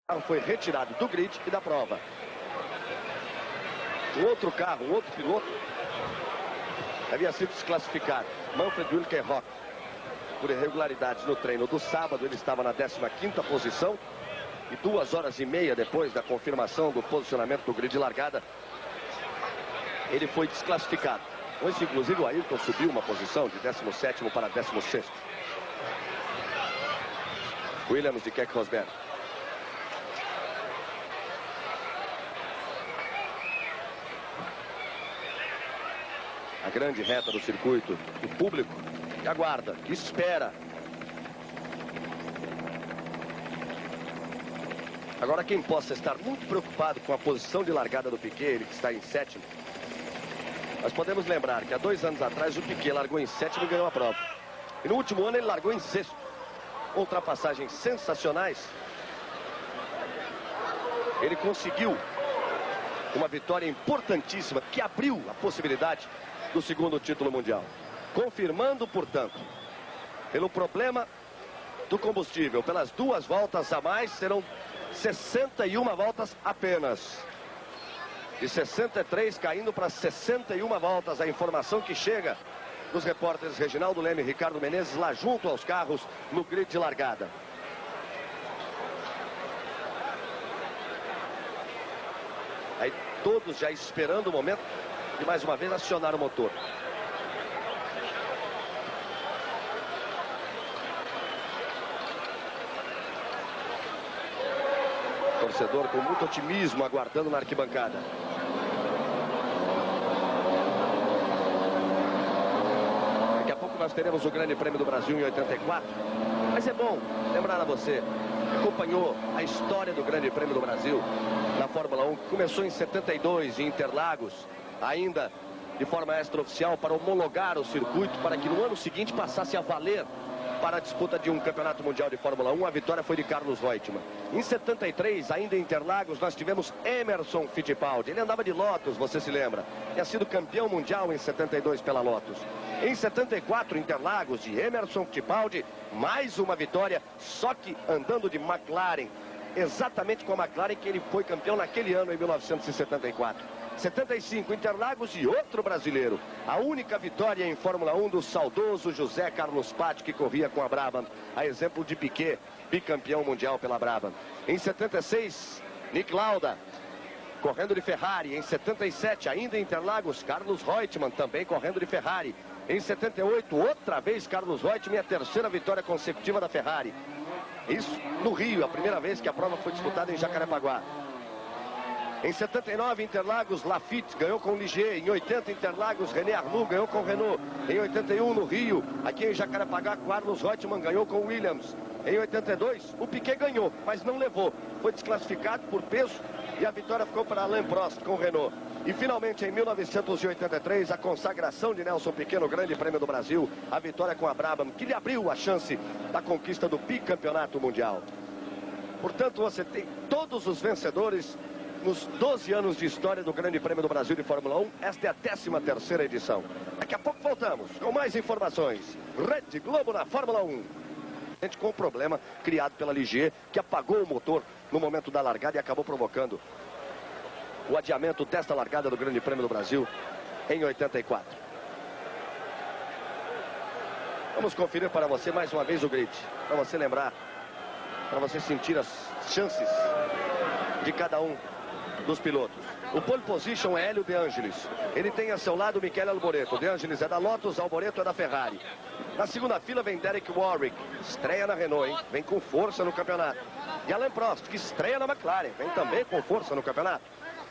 carro foi retirado do grid e da prova. Um outro carro, um outro piloto, havia sido desclassificado. Manfred Wilkenrock, por irregularidades no treino do sábado. Ele estava na 15ª posição. E 2 horas e meia depois da confirmação do posicionamento do grid de largada, ele foi desclassificado. Hoje, inclusive, o Ayrton subiu uma posição de 17º para 16º. Williams de Keck Rosberg. A grande reta do circuito, o público que aguarda, que espera. Agora, quem possa estar muito preocupado com a posição de largada do Piquet, ele que está em 7º, nós podemos lembrar que há 2 anos atrás o Piquet largou em 7º e ganhou a prova. E no último ano ele largou em 6º. Ultrapassagens sensacionais. Ele conseguiu uma vitória importantíssima que abriu a possibilidade do 2º título mundial. Confirmando, portanto, pelo problema do combustível, pelas 2 voltas a mais, serão 61 voltas apenas. De 63 caindo para 61 voltas. A informação que chega dos repórteres Reginaldo Leme e Ricardo Menezes lá junto aos carros no grid de largada. Aí todos já esperando o momento de mais uma vez acionar o motor. Torcedor com muito otimismo aguardando na arquibancada. Daqui a pouco nós teremos o Grande Prêmio do Brasil em 84. Mas é bom lembrar a você que acompanhou a história do Grande Prêmio do Brasil na Fórmula 1, que começou em 72 em Interlagos, ainda de forma extraoficial, para homologar o circuito, para que no ano seguinte passasse a valer para a disputa de um campeonato mundial de Fórmula 1. A vitória foi de Carlos Reutemann. Em 73, ainda em Interlagos, nós tivemos Emerson Fittipaldi. Ele andava de Lotus, você se lembra. Tinha sido campeão mundial em 72 pela Lotus. Em 74, Interlagos, de Emerson Fittipaldi, mais uma vitória, só que andando de McLaren. Exatamente com a McLaren que ele foi campeão naquele ano, em 1974. 75, Interlagos, e outro brasileiro. A única vitória em Fórmula 1 do saudoso José Carlos Patti, que corria com a Brabham. A exemplo de Piquet, bicampeão mundial pela Brabham. Em 76, Nick Lauda, correndo de Ferrari. Em 77, ainda em Interlagos, Carlos Reutemann, também correndo de Ferrari. Em 78, outra vez Carlos Reutemann, e a 3ª vitória consecutiva da Ferrari. Isso no Rio, a primeira vez que a prova foi disputada em Jacarepaguá. Em 79, Interlagos, Lafitte ganhou com Ligier. Em 80, Interlagos, René Arnoux ganhou com Renault. Em 81, no Rio, aqui em Jacarepaguá, Carlos Reutemann ganhou com Williams. Em 82, o Piquet ganhou, mas não levou. Foi desclassificado por peso e a vitória ficou para Alain Prost com Renault. E finalmente, em 1983, a consagração de Nelson Piquet no Grande Prêmio do Brasil. A vitória com a Brabham, que lhe abriu a chance da conquista do bicampeonato mundial. Portanto, você tem todos os vencedores nos 12 anos de história do Grande Prêmio do Brasil de Fórmula 1. Esta é a 13ª edição. Daqui a pouco voltamos com mais informações. Rede Globo na Fórmula 1. Com o problema criado pela Ligier, que apagou o motor no momento da largada e acabou provocando o adiamento desta largada do Grande Prêmio do Brasil em 84. Vamos conferir para você mais uma vez o grid, para você lembrar, para você sentir as chances de cada um dos pilotos. O pole position é Hélio De Angelis. Ele tem a seu lado Michele Alboreto. De Angelis é da Lotus, Alboreto é da Ferrari. Na segunda fila vem Derek Warwick, estreia na Renault, hein? Vem com força no campeonato. E Alain Prost, que estreia na McLaren, vem também com força no campeonato.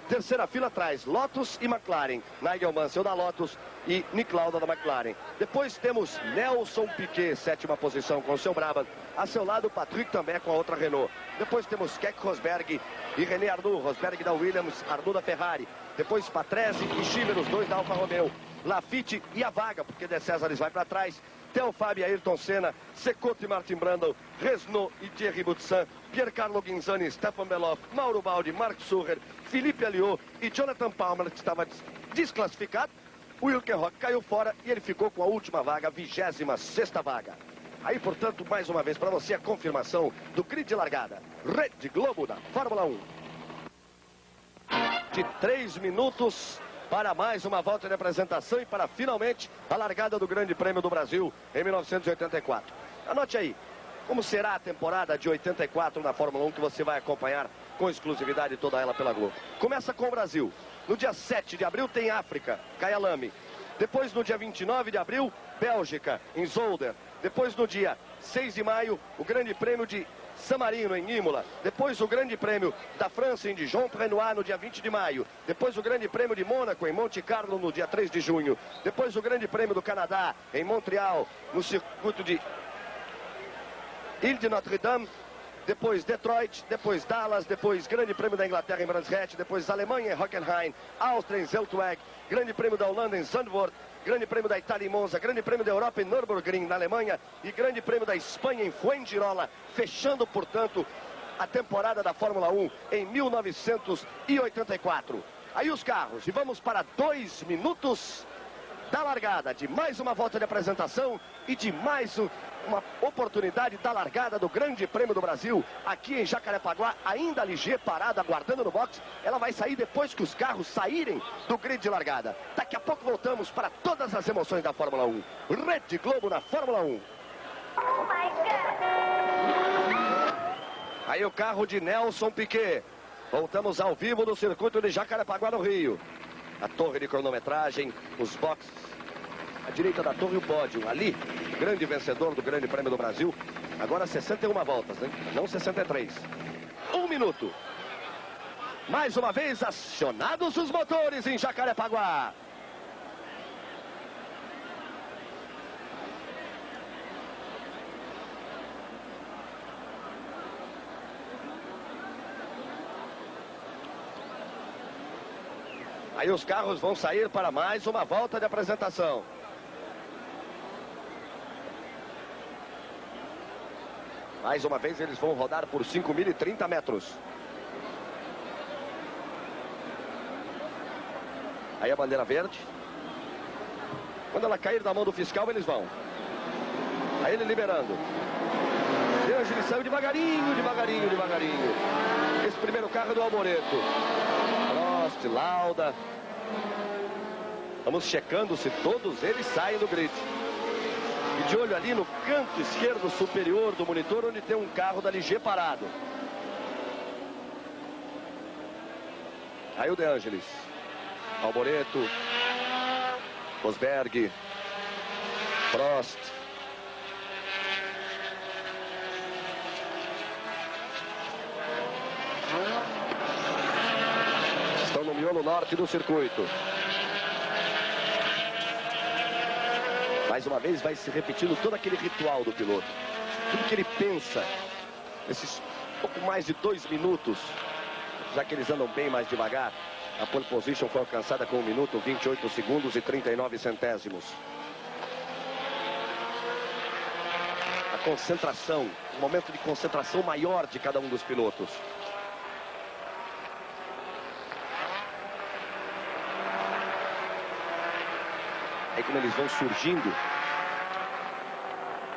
Terceira fila atrás, Lotus e McLaren. Nigel Mansell da Lotus e Nick Lauda da McLaren. Depois temos Nelson Piquet, 7ª posição com o seu Brabham. A seu lado, Patrick também com a outra Renault. Depois temos Keck Rosberg e René Arnoux. Rosberg da Williams, Arnoux da Ferrari. Depois Patrese e Schiller, os dois da Alfa Romeo. Lafitte e a vaga, porque De Césares vai para trás. Theo Fabi, Ayrton Senna, Cecotto e Martin Brundle, Resnaud e Thierry Boutsen, Piercarlo Ghinzani, Stefan Beloff, Mauro Baldi, Mark Sucher, Philippe Alliot e Jonathan Palmer, que estava desclassificado. O Wilkenrock caiu fora e ele ficou com a última vaga, a 26ª vaga. Aí, portanto, mais uma vez para você a confirmação do grid de largada. Rede Globo da Fórmula 1. De 3 minutos para mais uma volta de apresentação e para finalmente a largada do Grande Prêmio do Brasil em 1984. Anote aí, como será a temporada de 84 na Fórmula 1 que você vai acompanhar com exclusividade toda ela pela Globo. Começa com o Brasil. No dia 7 de abril tem África, Kyalami. Depois no dia 29 de abril, Bélgica, em Zolder. Depois no dia 6 de maio, o Grande Prêmio de San Marino, em Imola. Depois o Grande Prêmio da França, em Dijon-Prenois, no dia 20 de maio. Depois o Grande Prêmio de Mônaco, em Monte Carlo, no dia 3 de junho. Depois o Grande Prêmio do Canadá, em Montreal, no circuito de Ile de Notre-Dame. Depois Detroit, depois Dallas, depois Grande Prêmio da Inglaterra em Brands Hatch, depois Alemanha em Hockenheim, Áustria em Zeltweg, Grande Prêmio da Holanda em Zandvoort, Grande Prêmio da Itália em Monza, Grande Prêmio da Europa em Nürburgring, na Alemanha, e Grande Prêmio da Espanha em Fuengirola, fechando, portanto, a temporada da Fórmula 1 em 1984. Aí os carros, e vamos para 2 minutos da largada de mais uma volta de apresentação e de mais uma oportunidade da largada do Grande Prêmio do Brasil aqui em Jacarepaguá, ainda a Ligier parada, aguardando no box. Ela vai sair depois que os carros saírem do grid de largada. Daqui a pouco voltamos para todas as emoções da Fórmula 1. Rede Globo na Fórmula 1. Oh my God. Aí o carro de Nelson Piquet. Voltamos ao vivo no circuito de Jacarepaguá, no Rio. A torre de cronometragem, os boxes, à direita da torre o pódio, ali, grande vencedor do Grande Prêmio do Brasil, agora 61 voltas, né? Não 63. 1 minuto. Mais uma vez acionados os motores em Jacarepaguá. Aí os carros vão sair para mais uma volta de apresentação. Mais uma vez eles vão rodar por 5.030 metros. Aí a bandeira verde. Quando ela cair da mão do fiscal, eles vão. Aí ele liberando. De Angelis saiu devagarinho, devagarinho, devagarinho. Esse primeiro carro é do Alboreto. Prost, Lauda. Vamos checando se todos eles saem do grid. E de olho ali no canto esquerdo superior do monitor, onde tem um carro da Ligier parado. Aí o De Angelis. Alboreto. Rosberg. Prost. Estão no miolo norte do circuito. Mais uma vez vai se repetindo todo aquele ritual do piloto. Tudo que ele pensa. Esses pouco mais de 2 minutos. Já que eles andam bem mais devagar. A pole position foi alcançada com 1 minuto, 28 segundos e 39 centésimos. A concentração. Um momento de concentração maior de cada um dos pilotos. Aí como eles vão surgindo.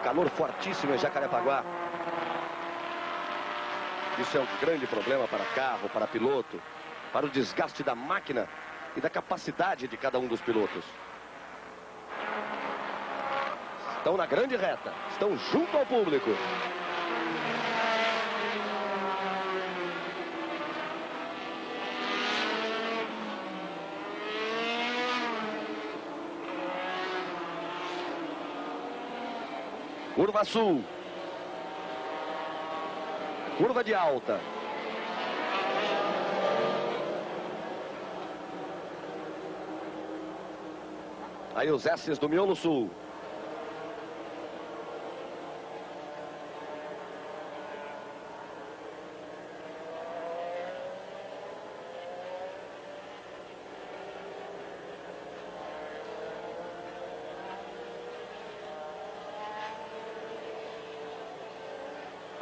Calor fortíssimo em Jacarepaguá. Isso é um grande problema para carro, para piloto, para o desgaste da máquina e da capacidade de cada um dos pilotos. Estão na grande reta, estão junto ao público. Curva sul. Curva de alta. Aí os S's do miolo sul.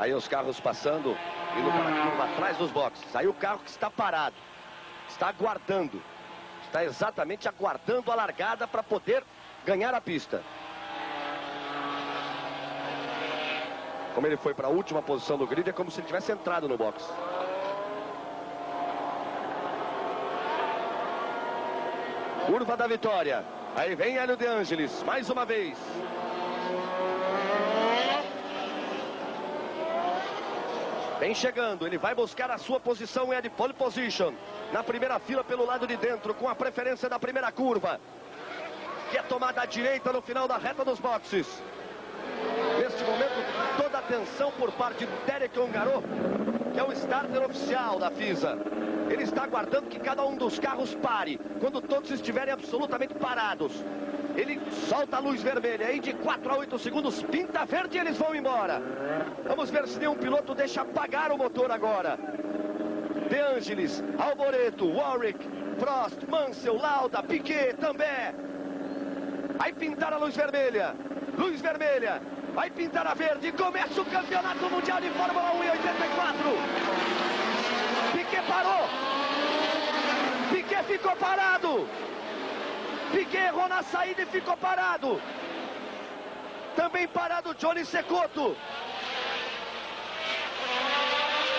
Aí os carros passando, indo para a curva atrás dos boxes. Aí o carro que está parado, está aguardando. Está exatamente aguardando a largada para poder ganhar a pista. Como ele foi para a última posição do grid, é como se ele tivesse entrado no box. Curva da vitória. Aí vem Hélio De Angelis, mais uma vez. Vem chegando, ele vai buscar a sua posição, é de pole position. Na primeira fila pelo lado de dentro, com a preferência da primeira curva. Que é tomada à direita no final da reta dos boxes. Neste momento, toda a atenção por parte de Derek Ongaro, que é o starter oficial da FISA. Ele está aguardando que cada um dos carros pare, quando todos estiverem absolutamente parados. Ele solta a luz vermelha, aí de 4 a 8 segundos, pinta verde e eles vão embora. Vamos ver se nenhum piloto deixa apagar o motor agora. De Angelis, Alboreto, Warwick, Prost, Mansell, Lauda, Piquet também. Vai pintar a luz vermelha. Luz vermelha. Vai pintar a verde. Começa o campeonato mundial de Fórmula 1 em 84. Piquet parou. Piquet ficou parado. Piquet errou na saída e ficou parado. Também parado Johnny Cecotto.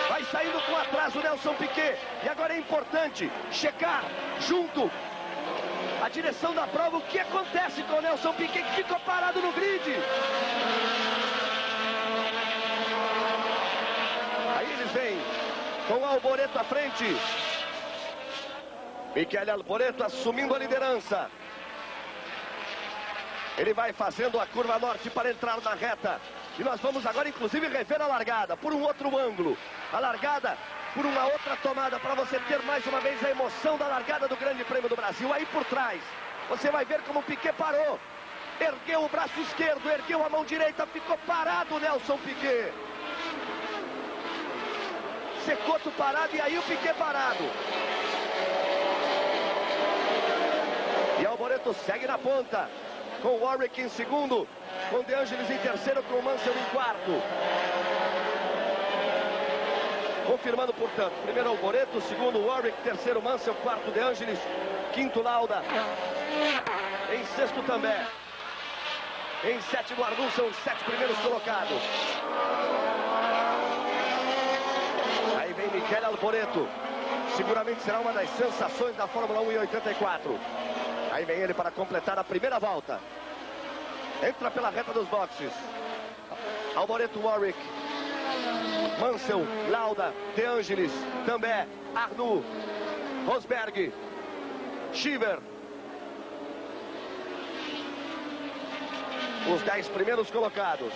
Vai saindo com atraso Nelson Piquet. E agora é importante checar junto a direção da prova o que acontece com o Nelson Piquet, que ficou parado no grid. Aí eles vêm com o Alboreto à frente. Michele Alboreto assumindo a liderança. Ele vai fazendo a curva norte para entrar na reta. E nós vamos agora inclusive rever a largada por um outro ângulo. A largada por uma outra tomada, para você ter mais uma vez a emoção da largada do Grande Prêmio do Brasil. Aí por trás, você vai ver como o Piquet parou. Ergueu o braço esquerdo, ergueu a mão direita, ficou parado o Nelson Piquet. Cecotto parado e aí o Piquet parado. E Alboreto segue na ponta, com o Warwick em segundo, com De Angelis em terceiro, com o Mansell em quarto. Confirmando, portanto, primeiro Alboreto, segundo Warwick, terceiro Mansell, quarto De Angelis, quinto Lauda, em sexto também. Em sétimo Arnoux, são os 7 primeiros colocados. Aí vem Michele Alboreto, seguramente será uma das sensações da Fórmula 1 em 84. Aí vem ele para completar a primeira volta. Entra pela reta dos boxes. Alboreto, Warwick, Mansell, Lauda, De Angelis, também Arnoux, Rosberg, Cheever. Os 10 primeiros colocados.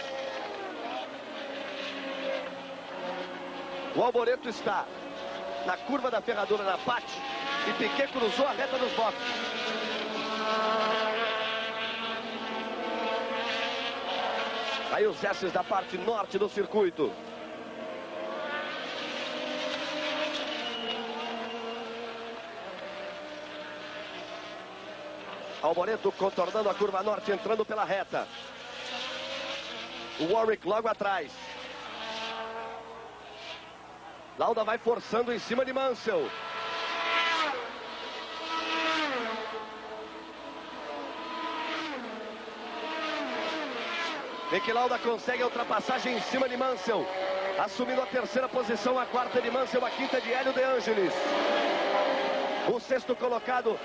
O Alboreto está na curva da ferradura na Pátio e Piquet cruzou a reta dos boxes. Aí os S's da parte norte do circuito. Alboreto contornando a curva norte, entrando pela reta. O Warwick logo atrás. Lauda vai forçando em cima de Mansell. Niki Lauda consegue a ultrapassagem em cima de Mansell, assumindo a terceira posição, a quarta de Mansell, a quinta de Hélio De Angelis. O sexto colocado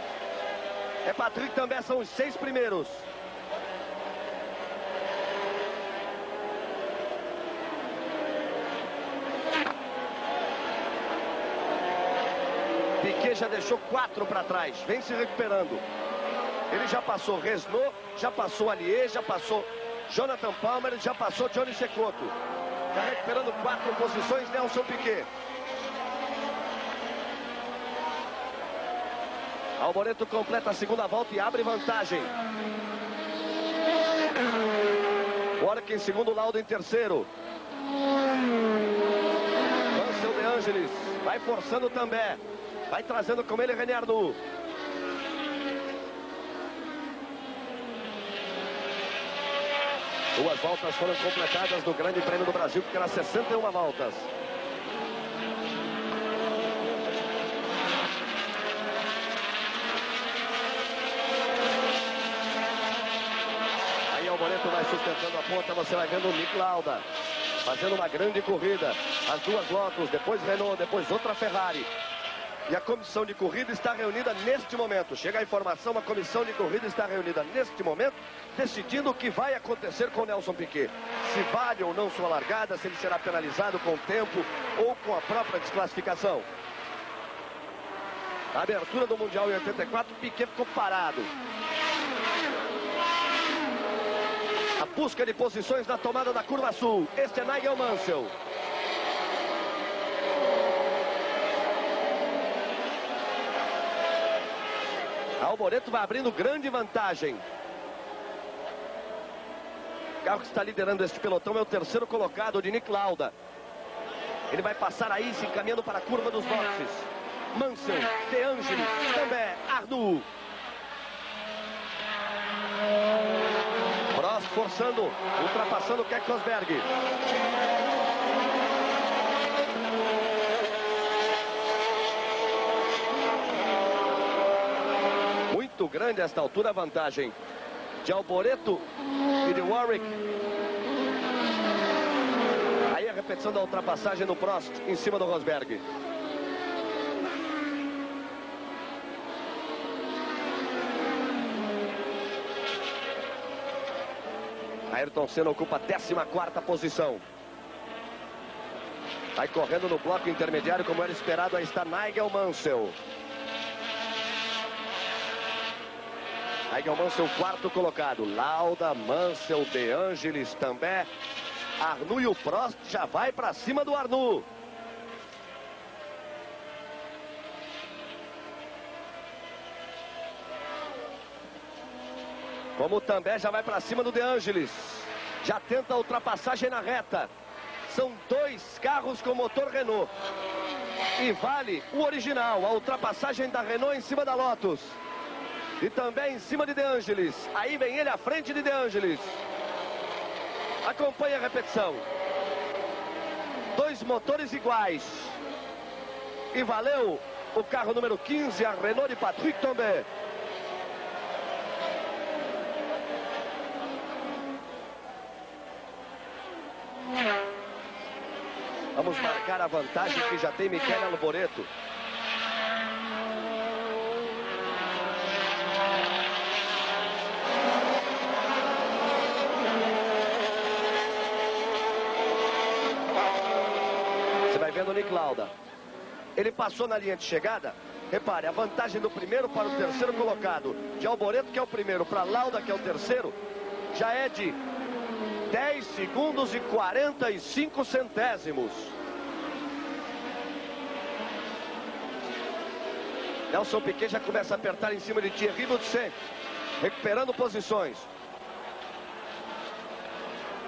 é Patrick também, são os 6 primeiros. Piquet já deixou 4 para trás, vem se recuperando. Ele já passou Renault, já passou Allier, já passou Jonathan Palmer, já passou Johnny Cecotto. Está recuperando 4 posições, Nelson Piquet. Alboreto completa a segunda volta e abre vantagem. Warwick em segundo, Lauda em terceiro. Mansell, De Angelis, vai forçando também. Vai trazendo com ele René Arnoux. Duas voltas foram completadas no Grande Prêmio do Brasil, que terá 61 voltas. Aí Alboreto vai sustentando a ponta, você vai vendo o Nick Lauda. fazendo uma grande corrida. As duas Lotus, depois Renault, depois outra Ferrari. E a comissão de corrida está reunida neste momento. Chega a informação, a comissão de corrida está reunida neste momento, decidindo o que vai acontecer com o Nelson Piquet. Se vale ou não sua largada, se ele será penalizado com o tempo ou com a própria desclassificação. A abertura do Mundial em 84, Piquet ficou parado. A busca de posições na tomada da curva sul. Este é Nigel Mansell. Alboreto vai abrindo grande vantagem. O carro que está liderando este pelotão é o terceiro colocado, de Nick Lauda. Ele vai passar aí, se encaminhando para a curva dos boxes. Mansell, De Angelis, também Arnoux. Prost forçando, ultrapassando Keck Rosberg. Muito grande a esta altura a vantagem de Alboreto e de Warwick. Aí a repetição da ultrapassagem do Prost em cima do Rosberg. Ayrton Senna ocupa a 14ª posição. Vai correndo no bloco intermediário, como era esperado. Aí está Nigel Mansell. Nigel Mansell, quarto colocado. Lauda, Mansell, De Angelis também. Arnoux e o Prost já vai para cima do Arnoux. Como também já vai para cima do De Angelis. Já tenta a ultrapassagem na reta. São dois carros com motor Renault. E vale o original, a ultrapassagem da Renault em cima da Lotus. E também em cima de De Angelis. Aí vem ele à frente de De Angelis. Acompanhe a repetição. Dois motores iguais. E valeu o carro número 15, a Renault de Patrick Tambay. Vamos marcar a vantagem que já tem Michele Alboreto. Você vai vendo o Nick Lauda. Ele passou na linha de chegada. Repare, a vantagem do primeiro para o terceiro colocado, de Alboreto, que é o primeiro, para Lauda, que é o terceiro, já é de 10 segundos e 45 centésimos. Nelson Piquet já começa a apertar em cima de Thierry Boutsen, recuperando posições.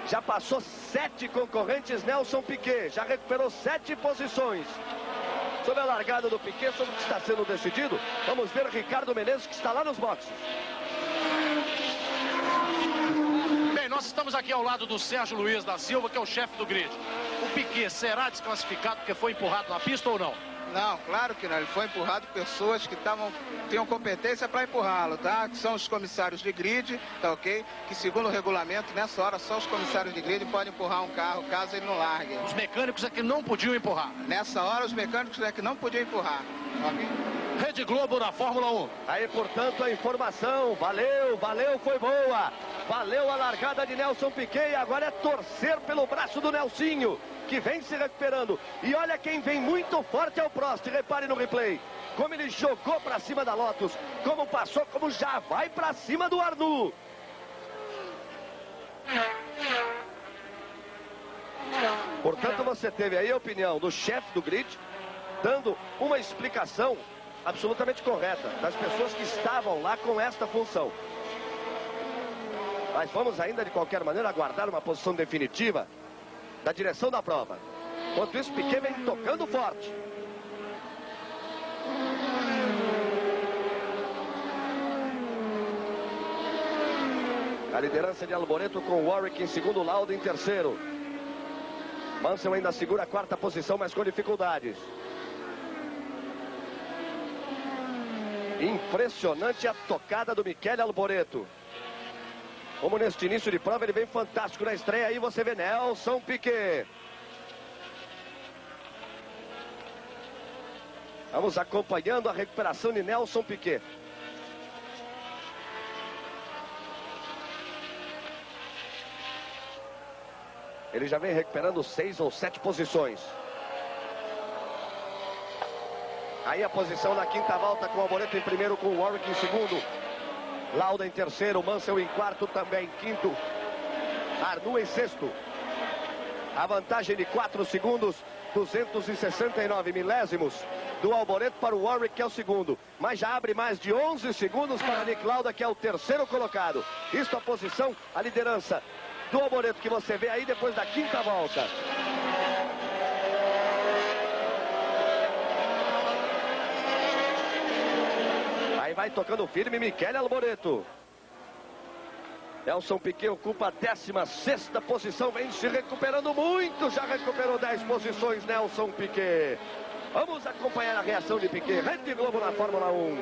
Já passou 7 concorrentes Nelson Piquet, já recuperou 7 posições. Sobre a largada do Piquet, sobre o que está sendo decidido, vamos ver Ricardo Menezes, que está lá nos boxes. Nós estamos aqui ao lado do Sérgio Luiz da Silva, que é o chefe do grid. O Piquet será desclassificado porque foi empurrado na pista ou não? Não, claro que não. Ele foi empurrado por pessoas que tinham competência para empurrá-lo, tá? Que são os comissários de grid, tá ok? Que segundo o regulamento, nessa hora, só os comissários de grid podem empurrar um carro, caso ele não largue. Os mecânicos é que não podiam empurrar. Nessa hora, os mecânicos é que não podiam empurrar, ok? Rede Globo na Fórmula 1. Aí, portanto, a informação. Valeu, valeu, foi boa. Valeu a largada de Nelson Piquet. E agora é torcer pelo braço do Nelsinho, que vem se recuperando. E olha quem vem muito forte é o Prost. Repare no replay. Como ele jogou para cima da Lotus. Como passou, como já vai para cima do Arnoux. Portanto, você teve aí a opinião do chefe do grid, dando uma explicação absolutamente correta das pessoas que estavam lá com esta função. Mas vamos ainda, de qualquer maneira, aguardar uma posição definitiva da direção da prova. Enquanto isso, Piquet vem tocando forte. A liderança de Alboreto com Warwick em segundo, Lauda em terceiro. Mansell ainda segura a quarta posição, mas com dificuldades. Impressionante a tocada do Michele Alboreto. Como neste início de prova, ele vem fantástico na estreia. Aí você vê Nelson Piquet. Vamos acompanhando a recuperação de Nelson Piquet. Ele já vem recuperando 6 ou 7 posições. Aí a posição na quinta volta com o Alboreto em primeiro, com o Warwick em segundo. Lauda em terceiro, Mansell em quarto, também em quinto. Arnoux em sexto. A vantagem de 4 segundos, 269 milésimos do Alboreto para o Warwick, que é o segundo. Mas já abre mais de 11 segundos para Nick Lauda, que é o terceiro colocado. Isto a posição, a liderança do Alboreto, que você vê aí depois da quinta volta. Aí vai tocando firme Michele Alboreto. Nelson Piquet ocupa a 16ª posição, vem se recuperando muito, já recuperou 10 posições Nelson Piquet. Vamos acompanhar a reação de Piquet. Rede Globo na Fórmula 1.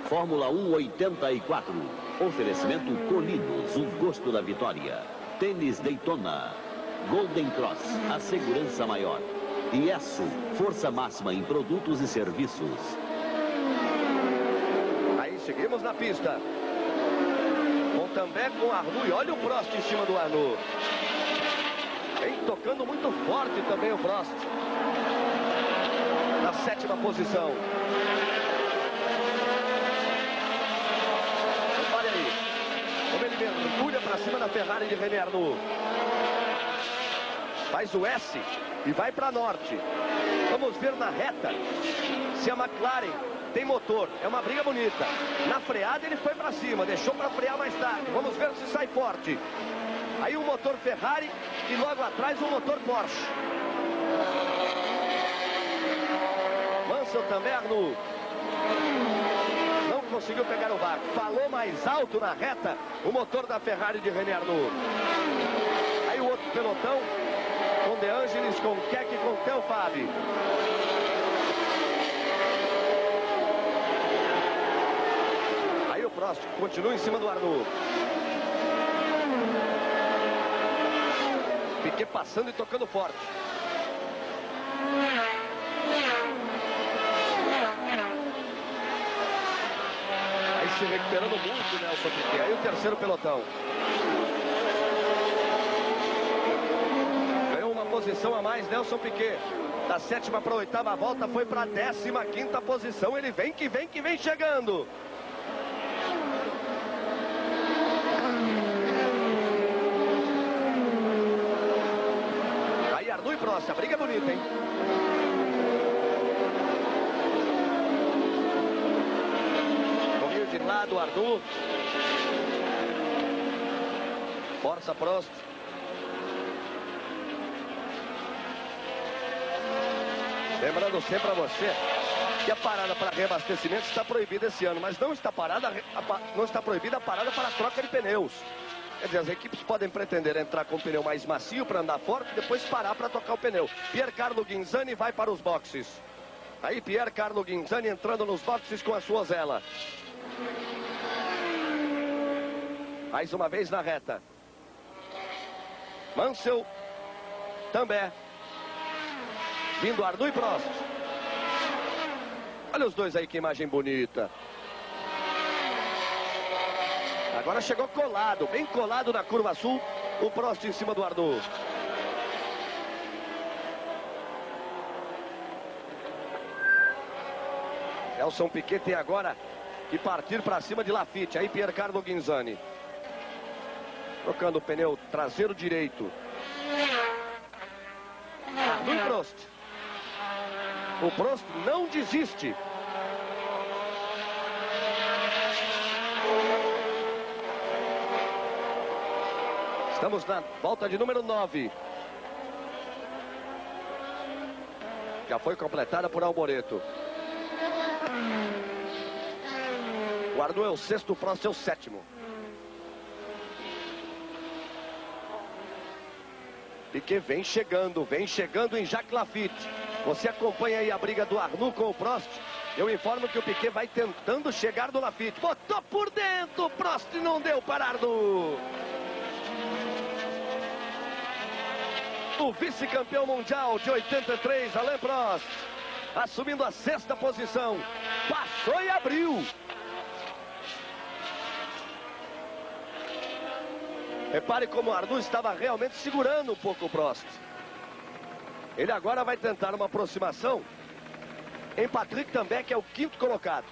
Fórmula 1 84. Oferecimento Colinos, o gosto da vitória. Tênis Daytona. Golden Cross, a segurança maior. Iesu, força máxima em produtos e serviços. Aí seguimos na pista. Também com Arnoux, e olha o Prost em cima do Arnoux. Vem tocando muito forte também o Prost. Na 7ª posição. Olha aí. Como ele mergulha para cima da Ferrari de René Arnoux. Faz o S e vai para norte. Vamos ver na reta se a McLaren tem motor, é uma briga bonita. Na freada ele foi para cima, deixou para frear mais tarde. Vamos ver se sai forte. Aí um motor Ferrari e logo atrás um motor Porsche. Mansell também, Arnoux. Não conseguiu pegar o vácuo. Falou mais alto na reta o motor da Ferrari de René Arnoux. Aí o outro pelotão com De Angelis, com Keck e com Theo Fabi. Prost continua em cima do Arnoux. Piquet passando e tocando forte. Aí se recuperando muito Nelson Piquet. Aí o terceiro pelotão. Ganhou uma posição a mais Nelson Piquet. Da 7ª para a 8ª volta foi para a 15ª posição. Ele vem que vem chegando. Prost, a briga é bonita, hein? Comigo de lado, Arnoux. Força Prost. Lembrando sempre a você que a parada para reabastecimento está proibida esse ano, mas não está proibida a parada para a troca de pneus. Quer dizer, as equipes podem pretender entrar com o pneu mais macio para andar forte e depois parar para tocar o pneu. Piercarlo Ghinzani vai para os boxes. Aí Piercarlo Ghinzani entrando nos boxes com a sua Zela. Mais uma vez na reta. Mansell também. Vindo Arnoux e Prost. Olha os dois aí, que imagem bonita. Agora chegou colado, bem colado na curva sul, o Prost em cima do Arnoux. Nelson Piquet tem agora que partir para cima de Laffite. Aí Piercarlo Ghinzani. Trocando o pneu traseiro direito. Arnoux e Prost. O Prost não desiste. Estamos na volta de número 9. Já foi completada por Alboreto. O Arnoux é o 6º, o Prost é o 7º. Piquet vem chegando em Jacques Laffite. Você acompanha aí a briga do Arnoux com o Prost. Eu informo que o Piquet vai tentando chegar no Laffite. Botou por dentro, Prost não deu para Arnoux. O vice-campeão mundial de 83, Alain Prost, assumindo a 6ª posição. Passou e abriu. Repare como o Arnoux estava realmente segurando um pouco o Prost. Ele agora vai tentar uma aproximação em Patrick também, que é o 5º colocado.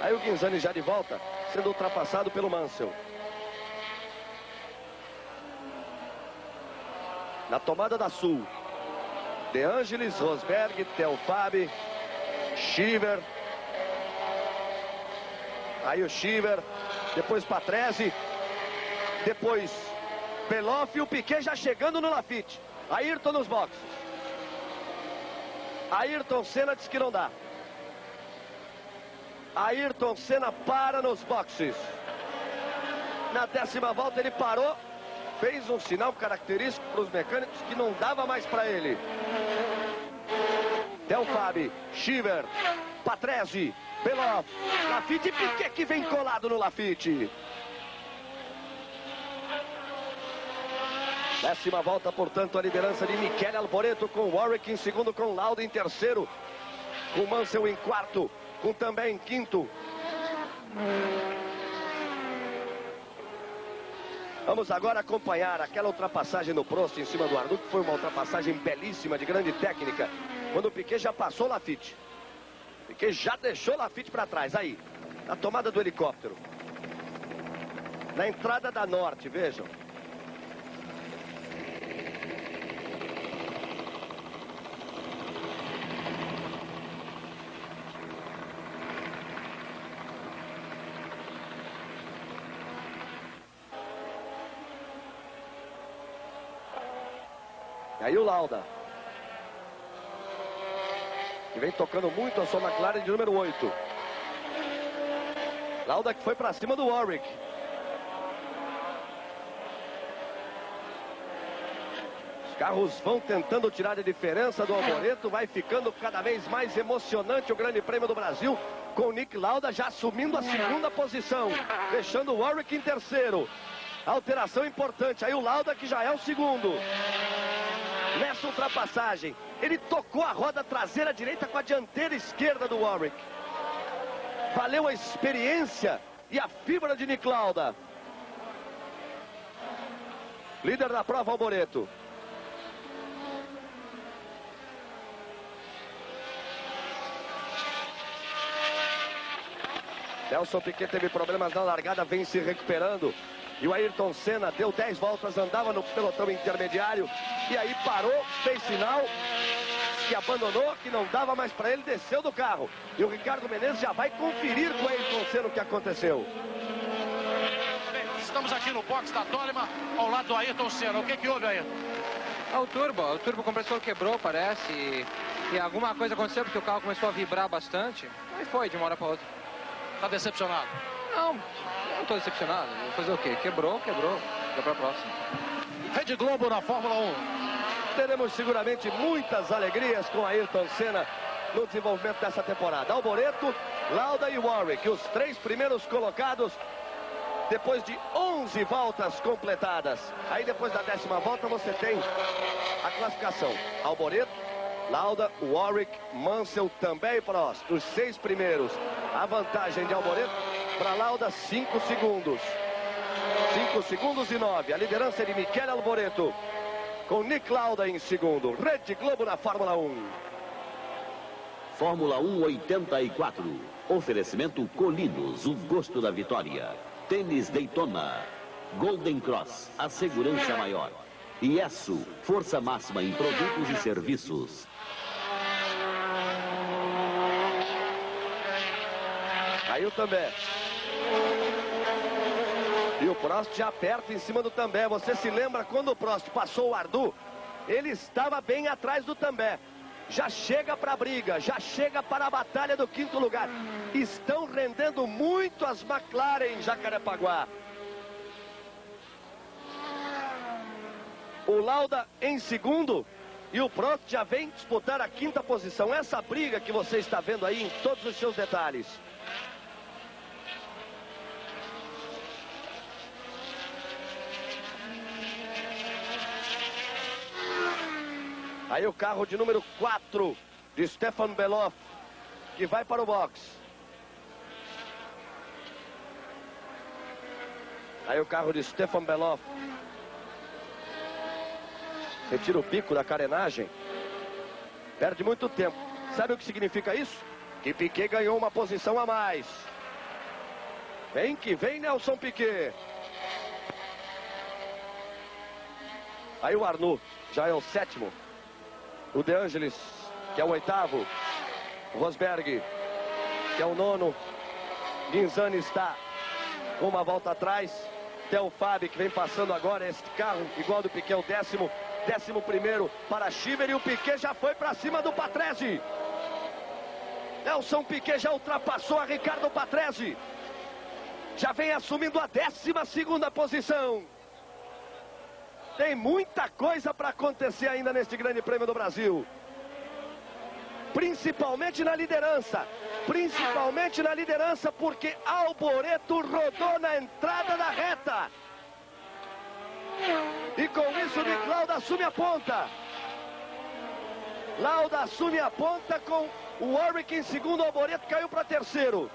Aí o Ghinzani já de volta, sendo ultrapassado pelo Mansell. Na tomada da Sul, De Angelis, Rosberg, Telfab, Cheever. Aí o Cheever, depois Patrese, depois Beloff e o Piquet já chegando no Laffite. Ayrton nos boxes. Ayrton Senna diz que não dá. Ayrton Senna para nos boxes. Na 10ª volta ele parou, fez um sinal característico para os mecânicos que não dava mais para ele. Telfab, Cheever, Patrese, Beloff, Laffite e Piquet que vem colado no Laffite. 10ª volta, portanto, a liderança de Michele Alboreto, com Warwick em segundo, com Lauda em terceiro, com Mansell em quarto, com também em quinto. Vamos agora acompanhar aquela ultrapassagem no Prost em cima do Arnoux, que foi uma ultrapassagem belíssima, de grande técnica, quando o Piquet já passou o Laffite. Piquet já deixou o Laffite para trás, aí, na tomada do helicóptero. Na entrada da Norte, vejam. E aí o Lauda, que vem tocando muito a sua McLaren de número 8. Lauda que foi para cima do Warwick. Os carros vão tentando tirar a diferença do Alboreto. Vai ficando cada vez mais emocionante o Grande Prêmio do Brasil, com o Nick Lauda já assumindo a 2ª posição, deixando o Warwick em terceiro. Alteração importante, aí o Lauda que já é o 2º. Nessa ultrapassagem, ele tocou a roda traseira direita com a dianteira esquerda do Warwick. Valeu a experiência e a fibra de Nick Lauda. Líder da prova, Alboreto. Nelson Piquet teve problemas na largada, vem se recuperando. E o Ayrton Senna deu 10 voltas, andava no pelotão intermediário. E aí parou, fez sinal, que abandonou, que não dava mais para ele, desceu do carro. E o Ricardo Menezes já vai conferir com o Ayrton Senna o que aconteceu. Bem, nós estamos aqui no box da Toleman, ao lado do Ayrton Senna. O que houve, Ayrton? O turbo compressor quebrou, parece. E alguma coisa aconteceu porque o carro começou a vibrar bastante. Aí foi de uma hora para outra. Tá decepcionado? Não tô decepcionado. Vou fazer o quê? Quebrou. Dá pra próxima. Rede Globo na Fórmula 1. Teremos seguramente muitas alegrias com Ayrton Senna no desenvolvimento dessa temporada. Alboreto, Lauda e Warwick, os 3 primeiros colocados depois de 11 voltas completadas. Aí depois da 10ª volta você tem a classificação. Alboreto, Lauda, Warwick, Mansell, também Prost. Os 6 primeiros. A vantagem de Alboreto para Lauda, 5 segundos. 5 segundos e 9. A liderança é de Michele Alboreto, com Nick Lauda em segundo. Rede Globo na Fórmula 1. Fórmula 1 84. Oferecimento Colinos, o gosto da vitória. Tênis Daytona. Golden Cross, a segurança maior. IESO, força máxima em produtos e serviços. Aí o També. E o Prost já aperta em cima do També. Você se lembra quando o Prost passou o Arnoux? Ele estava bem atrás do També. Já chega para a briga, já chega para a batalha do 5º lugar. Estão rendendo muito as McLaren em Jacarepaguá. O Lauda em segundo, E o Prost já vem disputar a 5ª posição. Essa briga que você está vendo aí em todos os seus detalhes. Aí o carro de número 4 de Stefan Beloff, que vai para o box. Aí o carro de Stefan Beloff retira o bico da carenagem. Perde muito tempo. Sabe o que significa isso? Que Piquet ganhou uma posição a mais. Vem que vem Nelson Piquet. Aí o Arnoux já é o 7º. O De Angelis, que é o 8º. O Rosberg, que é o 9º. Ghinzani está com uma volta atrás. Theo Fabi, que vem passando agora este carro, igual do Piquet, o 11º para Chiver. E o Piquet já foi para cima do Patrese. Nelson Piquet já ultrapassou a Ricardo Patrese. Já vem assumindo a 12ª posição. Tem muita coisa para acontecer ainda neste Grande Prêmio do Brasil. Principalmente na liderança. Principalmente na liderança, porque Alboreto rodou na entrada da reta. E com isso, Nick Lauda assume a ponta. Lauda assume a ponta com o Warwick em segundo. Alboreto caiu para 3º.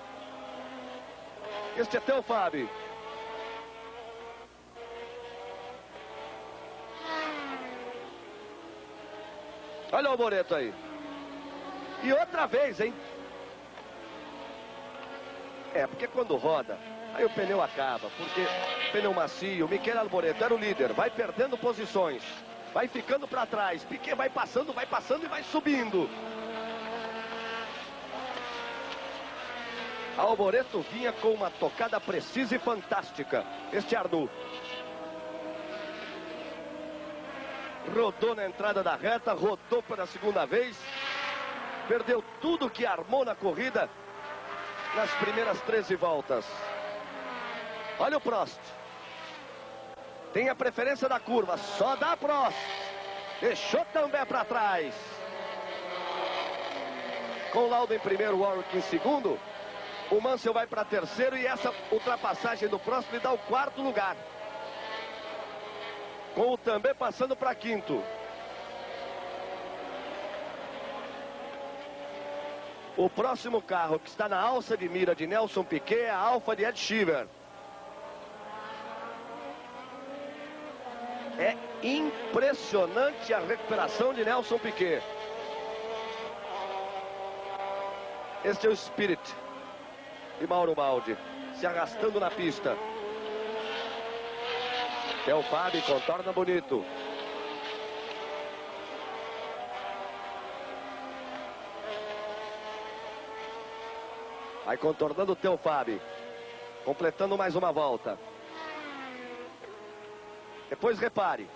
Este é Theo Fabi. Olha o Alboreto aí. E outra vez, hein? Porque quando roda, aí o pneu acaba. Porque pneu macio, Michele Alboreto era o líder. Vai perdendo posições. Vai ficando para trás. Piquet vai passando e vai subindo. Alboreto vinha com uma tocada precisa e fantástica. Este Arnoux. Rodou na entrada da reta, rodou pela 2ª vez. Perdeu tudo que armou na corrida nas primeiras 13 voltas. Olha o Prost. Tem a preferência da curva, só dá Prost. Deixou também para trás. Com Lauda em primeiro, Warwick em segundo. O Mansell vai para 3º e essa ultrapassagem do Prost lhe dá o 4º lugar. Com o também passando para 5º. O próximo carro que está na alça de mira de Nelson Piquet é a Alfa de Ed Sheeran. É impressionante a recuperação de Nelson Piquet. Este é o Spirit de Mauro Baldi, se arrastando na pista. Theo Fabi contorna bonito. Vai contornando o Theo Fabi. Completando mais uma volta. Depois repare.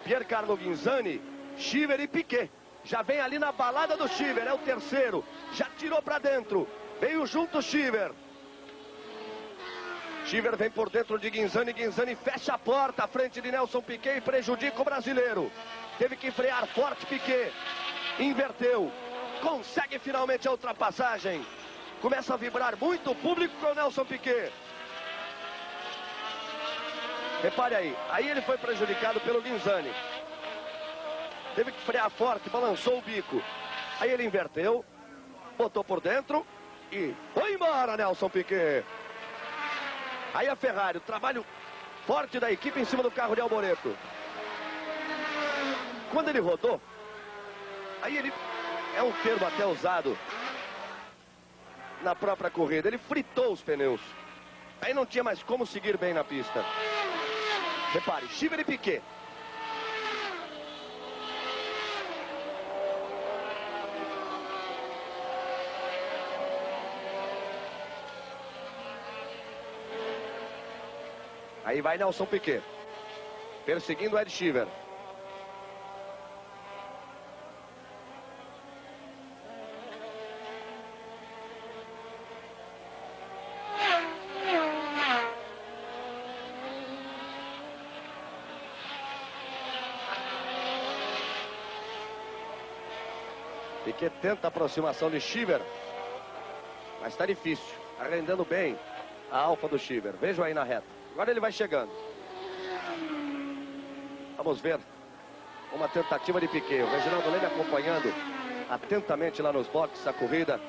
Piercarlo Ghinzani, Chiver e Piquet. Já vem ali na balada do Chiver. É o 3º. Já tirou para dentro. Veio junto o Chiver. Chiver vem por dentro de Ghinzani. Ghinzani fecha a porta à frente de Nelson Piquet e prejudica o brasileiro. Teve que frear forte Piquet. Inverteu. Consegue finalmente a ultrapassagem. Começa a vibrar muito o público com o Nelson Piquet. Repare aí. Aí ele foi prejudicado pelo Ghinzani. Teve que frear forte, balançou o bico. Aí ele inverteu. Botou por dentro. E foi embora Nelson Piquet. Aí a Ferrari, o trabalho forte da equipe em cima do carro de Alboreto. Quando ele rodou, aí ele, é um termo até usado na própria corrida, ele fritou os pneus. Aí não tinha mais como seguir bem na pista. Repare, Chiver e Piquet. Aí vai Nelson Piquet, perseguindo Ed Sheeran. Piquet tenta a aproximação de Shiver, mas está difícil. Está rendendo bem a Alfa do Shiver. Vejam aí na reta. Agora ele vai chegando. Vamos ver uma tentativa de Piquet. O Reginaldo Leme acompanhando atentamente lá nos boxes a corrida.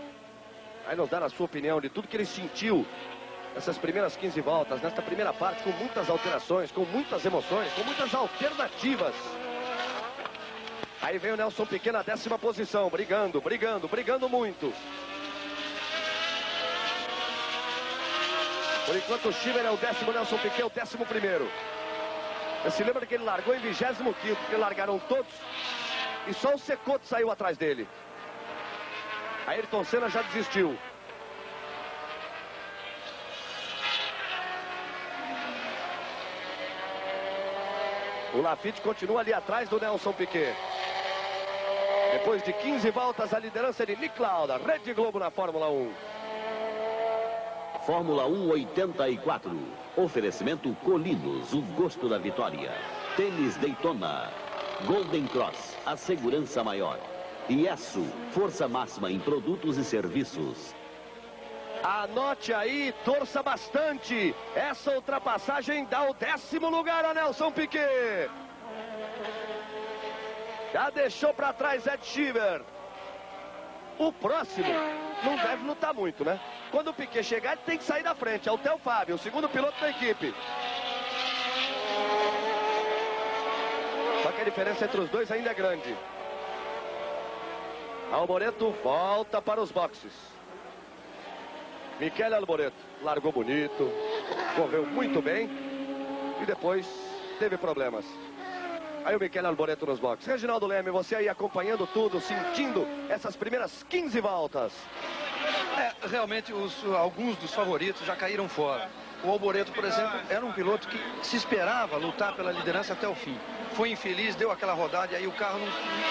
Aí nos dá a sua opinião de tudo que ele sentiu nessas primeiras 15 voltas, nesta primeira parte, com muitas alterações, com muitas emoções, com muitas alternativas. Aí vem o Nelson Piquet na 10ª posição, brigando muito. Por enquanto o Shiver é o 10º, Nelson Piquet é o 11º. Você se lembra que ele largou em 25º, porque largaram todos e só o Cecotto saiu atrás dele. Ayrton Senna já desistiu. O Laffite continua ali atrás do Nelson Piquet. Depois de 15 voltas, a liderança de Nick Lauda, Rede Globo na Fórmula 1. Fórmula 1 84. Oferecimento Colinos, o gosto da vitória. Tênis Daytona. Golden Cross, a segurança maior. Iesu, força máxima em produtos e serviços. Anote aí, torça bastante. Essa ultrapassagem dá o 10º lugar a Nelson Piquet. Já deixou para trás Ed Shiver. O próximo não deve lutar muito, né? Quando o Piquet chegar, ele tem que sair da frente. É o Theo Fábio, o segundo piloto da equipe. Só que a diferença entre os dois ainda é grande. Alboreto volta para os boxes. Michele Alboreto largou bonito, correu muito bem e depois teve problemas. Aí o Michele Alboreto nos boxes. Reginaldo Leme, você aí acompanhando tudo, sentindo essas primeiras 15 voltas. Realmente alguns dos favoritos já caíram fora. O Alboreto, por exemplo, era um piloto que se esperava lutar pela liderança até o fim. Foi infeliz, deu aquela rodada e aí o carro,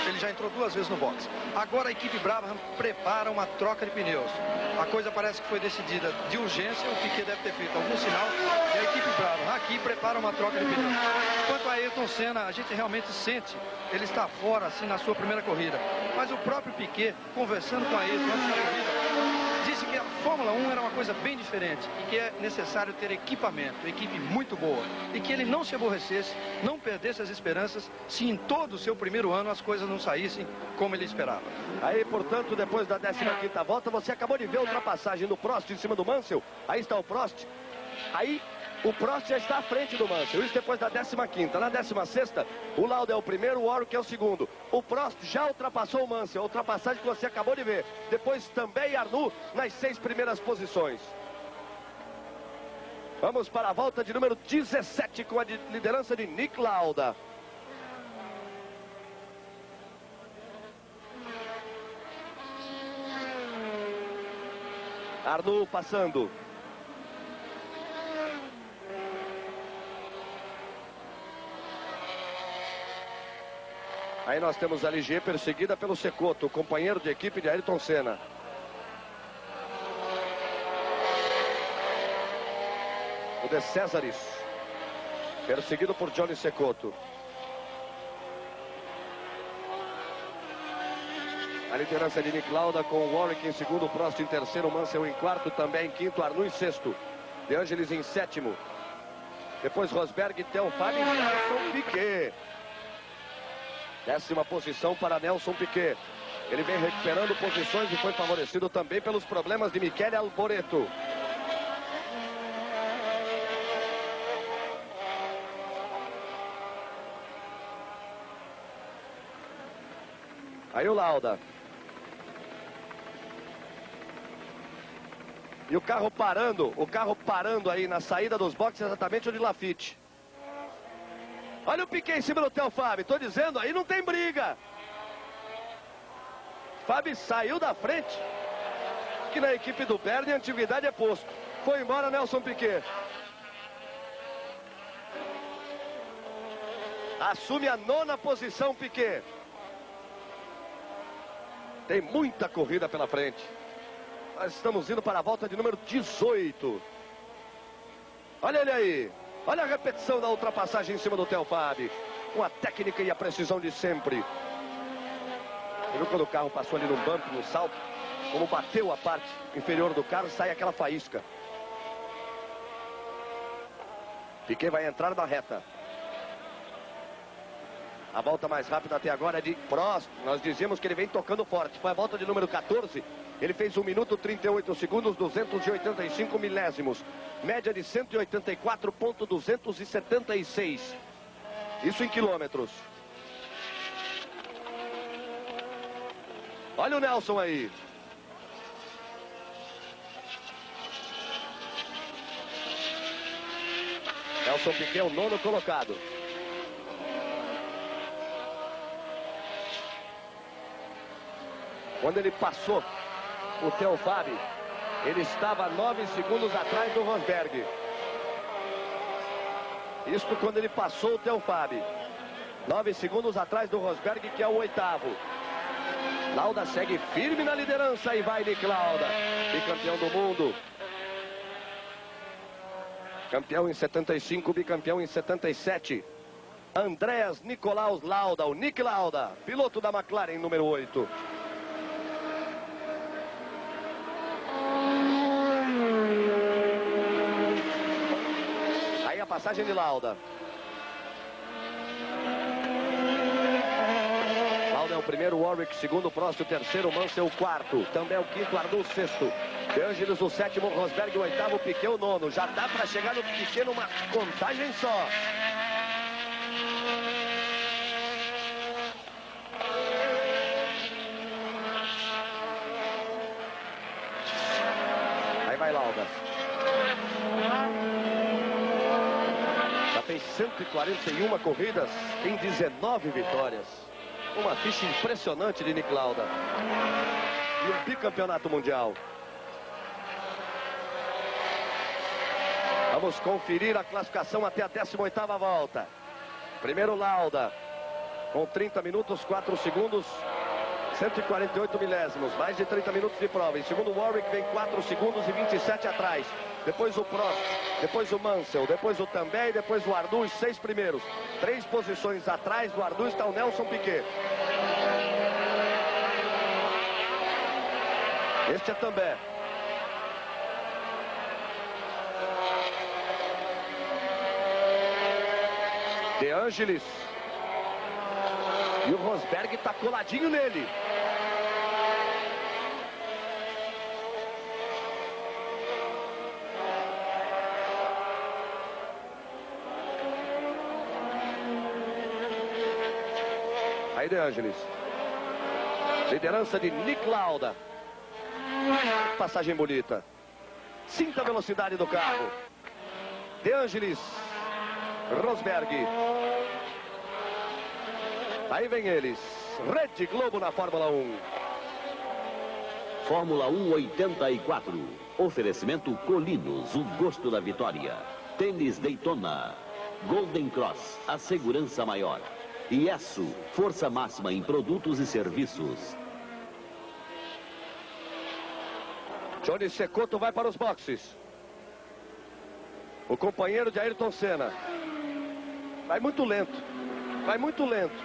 ele já entrou 2 vezes no box. Agora a equipe Brabham prepara uma troca de pneus. A coisa parece que foi decidida de urgência, o Piquet deve ter feito algum sinal e a equipe Brabham aqui prepara uma troca de pneus. Quanto a Ayrton Senna, a gente realmente sente, ele está fora assim na sua primeira corrida. Mas o próprio Piquet, conversando com a Ayrton antes da corrida, disse que a Fórmula 1 era uma coisa bem diferente e que é necessário ter equipamento, equipe muito boa. E que ele não se aborrecesse, não perdesse as esperanças se em todo o seu primeiro ano as coisas não saíssem como ele esperava. Aí, portanto, depois da 15ª volta, você acabou de ver a ultrapassagem do Prost em cima do Mansell. Aí está o Prost. Aí o Prost já está à frente do Mansell. Isso depois da 15ª. Na 16ª, o Lauda é o primeiro, o Warwick é o segundo. O Prost já ultrapassou o Mansell. A ultrapassagem que você acabou de ver. Depois também Arnoux nas 6 primeiras posições. Vamos para a volta de número 17 com a liderança de Nick Lauda. Arnoux passando. Aí nós temos a Ligier perseguida pelo Cecotto, companheiro de equipe de Ayrton Senna. O De Cesaris, perseguido por Johnny Cecotto. A liderança de Nick Lauda com o Warwick em segundo, Prost em terceiro, Mansell em quarto, também em quinto, Arnoux em sexto, De Angelis em sétimo. Depois Rosberg, Theo Fábio e Nelson Piquet. 10ª posição para Nelson Piquet. Ele vem recuperando posições e foi favorecido também pelos problemas de Michele Alboreto. Aí o Lauda. E o carro parando aí na saída dos boxes, exatamente onde Laffite. Olha o Piquet em cima do Theo Fábio. Estou dizendo, aí não tem briga. Fábio saiu da frente. Que na equipe do Bernie a atividade é posto. Foi embora Nelson Piquet. Assume a 9ª posição Piquet. Tem muita corrida pela frente. Nós estamos indo para a volta de número 18. Olha ele aí. Olha a repetição da ultrapassagem em cima do Theo Fábio. Com a técnica e a precisão de sempre. Você viu quando o carro passou ali no bump, no salto? Como bateu a parte inferior do carro, sai aquela faísca. Piquet vai entrar na reta. A volta mais rápida até agora é de Prost. Nós dizíamos que ele vem tocando forte. Foi a volta de número 14. Ele fez 1 minuto 38 segundos, 285 milésimos. Média de 184,276. Isso em quilômetros. Olha o Nelson aí. Nelson Piquet, o 9º colocado. Quando ele passou o Theo Fabi, ele estava 9 segundos atrás do Rosberg. Isso quando ele passou o Theo Fabi. 9 segundos atrás do Rosberg, que é o 8º. Lauda segue firme na liderança e vai Nick Lauda, bicampeão do mundo. Campeão em 75, bicampeão em 77. Andreas Nicolaus Lauda, o Nick Lauda, piloto da McLaren número 8. Aí a passagem de Lauda. Lauda é o primeiro, Warwick segundo, Prost o terceiro, Mansell o quarto, também o quinto, Arnoux o sexto, De Angelis o sétimo, Rosberg o oitavo, Piquet o nono. Já dá para chegar no Piquet numa contagem só. Aí vai Lauda. Já fez 141 corridas, tem 19 vitórias. Uma ficha impressionante de Nick Lauda. E um bicampeonato mundial. Vamos conferir a classificação até a 18ª volta. Primeiro Lauda, com 30 minutos, 4 segundos, 148 milésimos, mais de 30 minutos de prova. Em segundo, Warwick vem 4 segundos e 27 atrás. Depois o Prost, depois o Mansell, depois o Tambay, depois o Arnoux, os 6 primeiros. 3 posições atrás do Arnoux está o Nelson Piquet. Este é Tambay. De Angelis. E o Rosberg está coladinho nele. Aí De Angelis. Liderança de Nick Lauda. Passagem bonita. Sinta a velocidade do carro. De Angelis. Rosberg. Aí vem eles. Rede Globo na Fórmula 1. Fórmula 1 84. Oferecimento Colinos, o gosto da vitória. Tênis Daytona. Golden Cross, a segurança maior. IESSO, força máxima em produtos e serviços. Johnny Cecotto vai para os boxes. O companheiro de Ayrton Senna. Vai muito lento. Vai muito lento.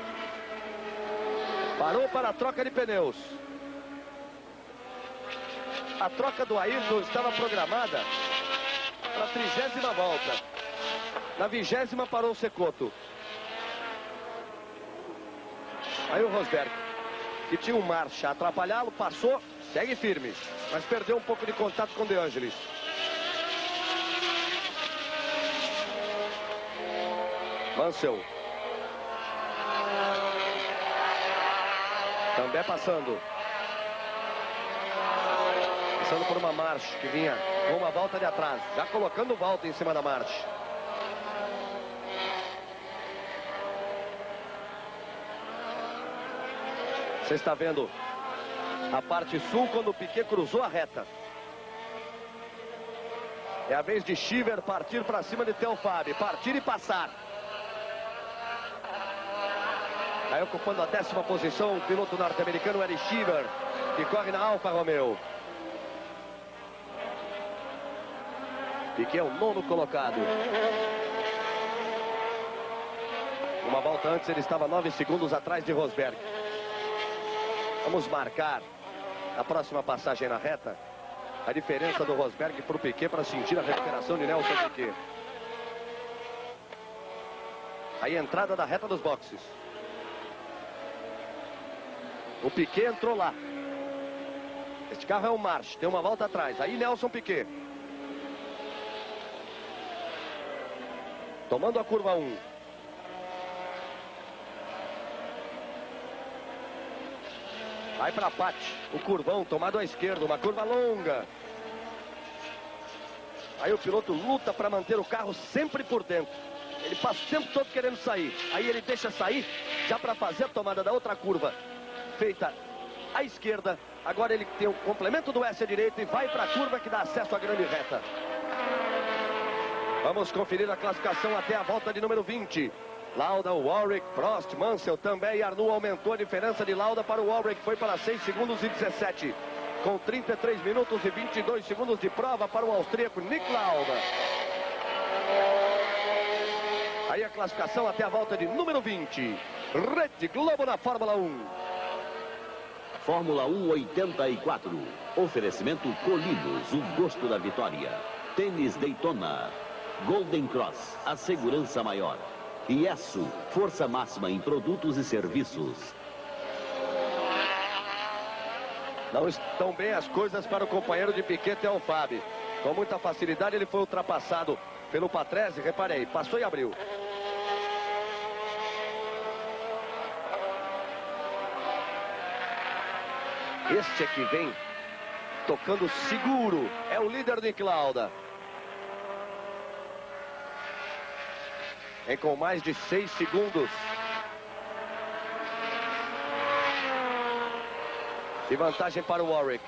Parou para a troca de pneus. A troca do Ayrton estava programada para a 30ª volta. Na 20ª parou o Cecotto. Aí o Rosberg, que tinha um marcha a atrapalhá-lo, passou, segue firme. Mas perdeu um pouco de contato com De Angelis. Mansell. Também passando. Passando por uma marcha que vinha com uma volta de atraso. Já colocando volta em cima da marcha. Você está vendo a parte sul quando o Piquet cruzou a reta. É a vez de Cheever partir para cima de Theo Fabi. Partir e passar. Aí ocupando a 10ª posição o piloto norte-americano Eric Cheever, que corre na Alfa Romeo. Piquet é o 9º colocado. Uma volta antes ele estava 9 segundos atrás de Rosberg. Vamos marcar a próxima passagem na reta a diferença do Rosberg para o Piquet para sentir a recuperação de Nelson Piquet. Aí a entrada da reta dos boxes. O Piquet entrou lá. Este carro é um March, tem uma volta atrás. Aí Nelson Piquet. Tomando a curva 1. Vai para Pate, o curvão tomado à esquerda, uma curva longa. Aí o piloto luta para manter o carro sempre por dentro. Ele passa o tempo todo querendo sair. Aí ele deixa sair já para fazer a tomada da outra curva feita à esquerda. Agora ele tem o complemento do S à direita e vai para a curva que dá acesso à grande reta. Vamos conferir a classificação até a volta de número 20. Lauda, Warwick, Prost, Mansell também. Arnoux aumentou a diferença de Lauda para o Warwick. Foi para 6 segundos e 17. Com 33 minutos e 22 segundos de prova para o austríaco Nick Lauda. Aí a classificação até a volta de número 20. Rede Globo na Fórmula 1. Fórmula 1 84. Oferecimento Colinos, o gosto da vitória. Tênis Daytona. Golden Cross, a segurança maior. IESO, força máxima em produtos e serviços. Não estão bem as coisas para o companheiro de Piquet, Théo Fabi. Com muita facilidade ele foi ultrapassado pelo Patrese. Reparei, passou e abriu. Este é que vem tocando seguro. É o líder Nick Lauda. Vem com mais de 6 segundos. De vantagem para o Warwick.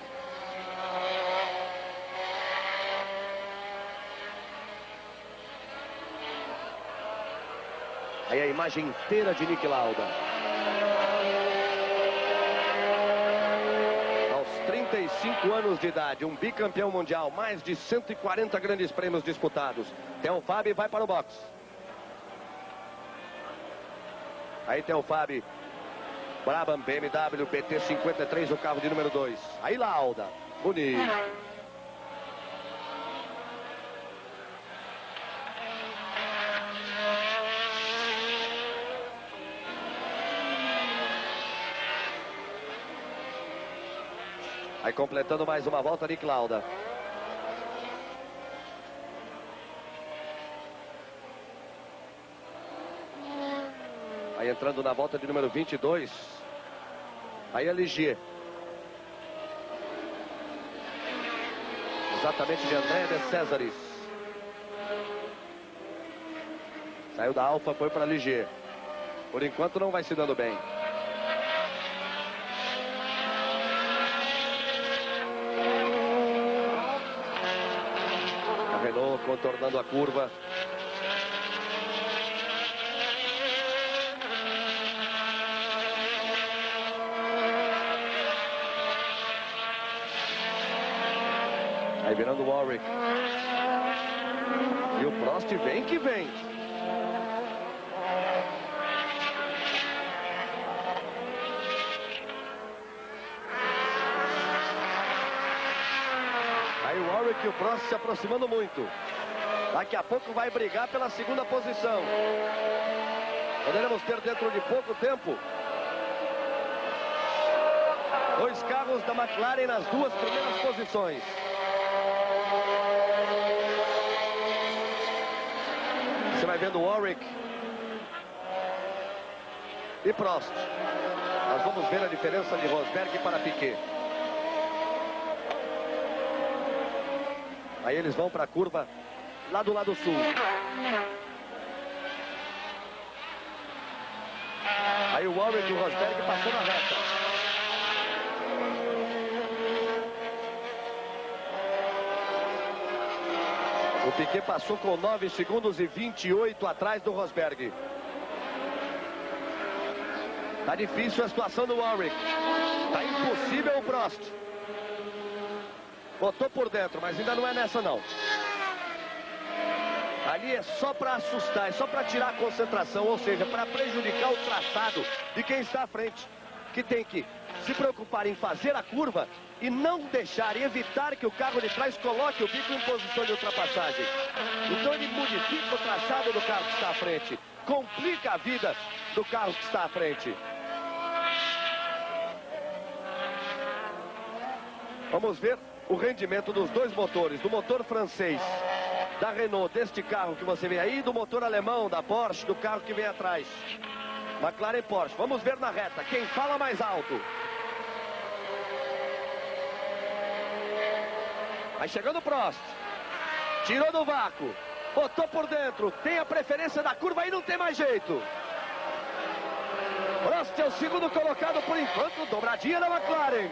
Aí a imagem inteira de Nick Lauda. Aos 35 anos de idade, um bicampeão mundial, mais de 140 grandes prêmios disputados. Théo Fabi vai para o box. Aí Théo Fabi, Brabham, BMW, PT53, o carro de número 2. Aí Lauda, bonito. Aí completando mais uma volta, Nick Lauda. Aí entrando na volta de número 22. Aí a Ligier. Exatamente de André de Césares. Saiu da Alfa, foi para a Ligier. Por enquanto não vai se dando bem. A Renault contornando a curva. Aí virando o Warwick. E o Prost vem que vem. Aí o Warwick e o Prost se aproximando muito. Daqui a pouco vai brigar pela segunda posição. Poderemos ter dentro de pouco tempo 2 carros da McLaren nas 2 primeiras posições. Você vai vendo Warwick e Prost. Nós vamos ver a diferença de Rosberg para Piquet. Aí eles vão para a curva lá do lado sul. Aí o Warwick e o Rosberg passou na reta. O Piquet passou com 9 segundos e 28 atrás do Rosberg. Tá difícil a situação do Warwick. Tá impossível o Prost. Botou por dentro, mas ainda não é nessa não. Ali é só para assustar, é só para tirar a concentração, ou seja, para prejudicar o traçado de quem está à frente. que tem que se preocupar em fazer a curva e não deixar e evitar que o carro de trás coloque o bico em posição de ultrapassagem. Então ele modifica o traçado do carro que está à frente, complica a vida do carro que está à frente. Vamos ver o rendimento dos dois motores, do motor francês da Renault, deste carro que você vê aí, do motor alemão da Porsche, do carro que vem atrás. McLaren e Porsche. Vamos ver na reta quem fala mais alto. Vai chegando o Prost. Tirou do vácuo. Botou por dentro. Tem a preferência da curva aí, não tem mais jeito. Prost é o segundo colocado por enquanto. Dobradinha da McLaren.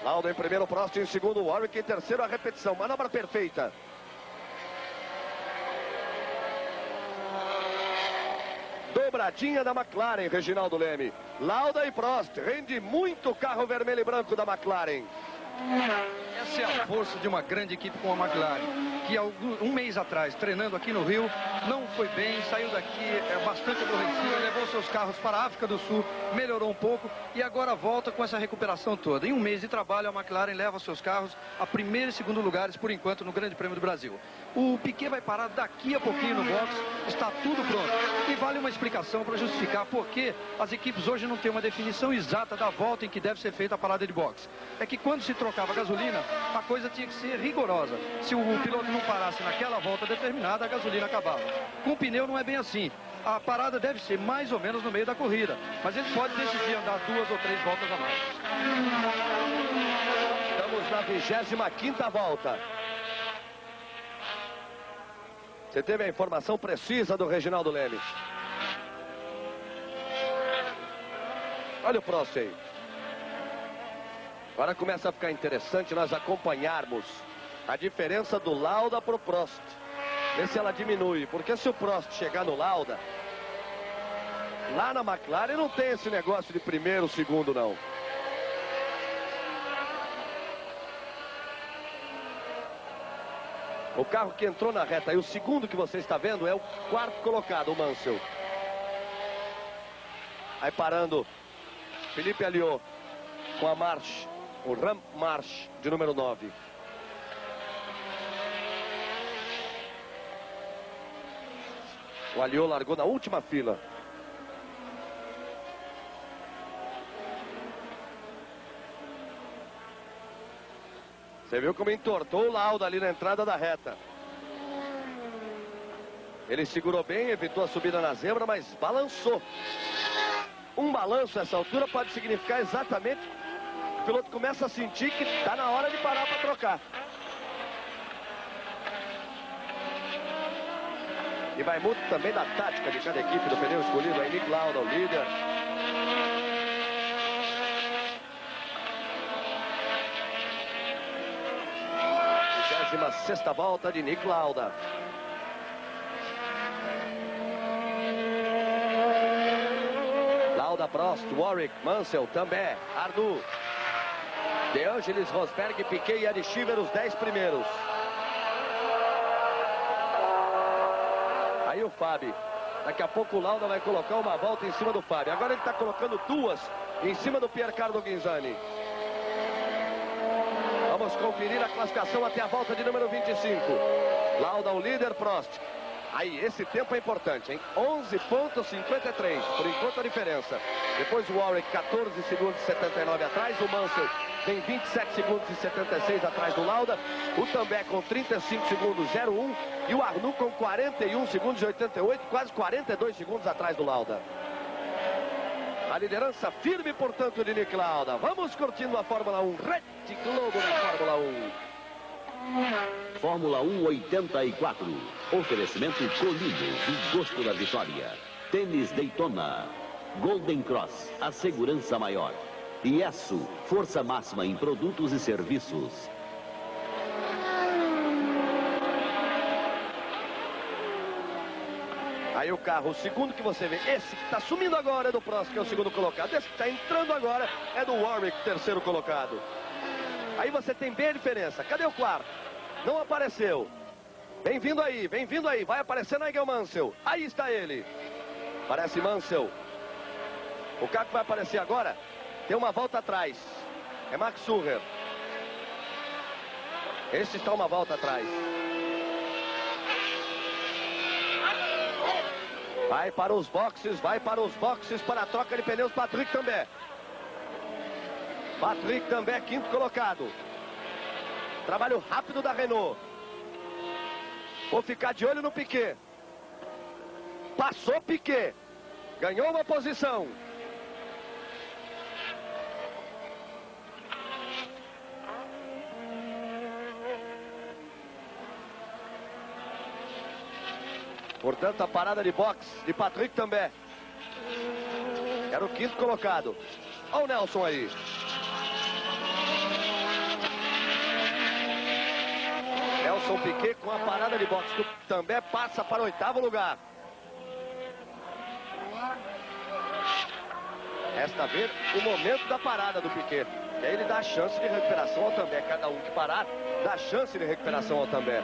Lauda em primeiro, Prost em segundo, Warwick em terceiro, a repetição. Manobra perfeita. Dobradinha da McLaren, Reginaldo Leme. Lauda e Prost, rende muito o carro vermelho e branco da McLaren. Essa é a força de uma grande equipe como a McLaren, que um mês atrás, treinando aqui no Rio, não foi bem, saiu daqui bastante aborrecido, levou seus carros para a África do Sul, melhorou um pouco e agora volta com essa recuperação toda. Em um mês de trabalho, a McLaren leva seus carros a primeiro e segundo lugares, por enquanto, no Grande Prêmio do Brasil. O Piquet vai parar daqui a pouquinho no box, está tudo pronto. E vale uma explicação para justificar por que as equipes hoje não têm uma definição exata da volta em que deve ser feita a parada de box. É que quando se trocava gasolina, a coisa tinha que ser rigorosa. Se o piloto não parasse naquela volta determinada, a gasolina acabava. Com o pneu não é bem assim. A parada deve ser mais ou menos no meio da corrida, mas ele pode decidir andar 2 ou 3 voltas a mais. Estamos na 25ª volta. Você teve a informação precisa do Reginaldo Leme. Olha o Prost aí. Agora começa a ficar interessante nós acompanharmos a diferença do Lauda para o Prost. Ver se ela diminui, porque se o Prost chegar no Lauda, lá na McLaren não tem esse negócio de primeiro, segundo não. O carro que entrou na reta e o segundo que você está vendo é o quarto colocado, o Mansell. Aí parando Felipe Alliot com a March, o Ram March de número 9. O Alliot largou na última fila. Você viu como entortou o Lauda ali na entrada da reta. Ele segurou bem, evitou a subida na zebra, mas balançou. Um balanço nessa altura pode significar exatamente que o piloto começa a sentir que está na hora de parar para trocar. E vai muito também da tática de cada equipe do pneu escolhido. Aí Nick Lauda, o líder. Na sexta volta de Nick Lauda. Lauda, Prost, Warwick, Mansell, Tambay, Arnoux, De Angelis, Rosberg, Piquet e Adi Schiever, os 10 primeiros. Aí o Fábio. Daqui a pouco o Lauda vai colocar uma volta em cima do Fábio. Agora ele está colocando 2 em cima do Piercarlo Ghinzani. Vamos conferir a classificação até a volta de número 25. Lauda, o líder, Prost. Aí, esse tempo é importante, hein? 11,53. Por enquanto a diferença. Depois o Warwick, 14 segundos e 79 atrás. O Mansell tem 27 segundos e 76 atrás do Lauda. O Tambay com 35 segundos, 01. E o Arnoux com 41 segundos e 88. Quase 42 segundos atrás do Lauda. A liderança firme, portanto, de Nick Lauda. Vamos curtindo a Fórmula 1. Rede Globo na Fórmula 1. Fórmula 1 84. Oferecimento Colírios, o gosto da vitória. Tênis Daytona. Golden Cross, a segurança maior. Iesu, força máxima em produtos e serviços. Aí o carro, o segundo que você vê, esse que está sumindo agora é do Prost, que é o segundo colocado. Esse que está entrando agora é do Warwick, terceiro colocado. Aí você tem bem a diferença. Cadê o quarto? Não apareceu. Bem-vindo aí, bem-vindo aí. Vai aparecer Nigel Mansell. Aí está ele. Parece Mansell. O carro que vai aparecer agora tem uma volta atrás. É Max Sucher. Este está uma volta atrás. Vai para os boxes, para a troca de pneus, Patrick Tambay. Patrick Tambay, quinto colocado. Trabalho rápido da Renault. Vou ficar de olho no Piquet. Passou Piquet. Ganhou uma posição. Portanto, a parada de boxe de Patrick Tambay. Era o quinto colocado. Olha o Nelson aí. Nelson Piquet com a parada de boxe do Tambay passa para o oitavo lugar. Resta ver o momento da parada do Piquet. E aí ele dá a chance de recuperação ao Tambay. Cada um que parar dá chance de recuperação ao Tambay.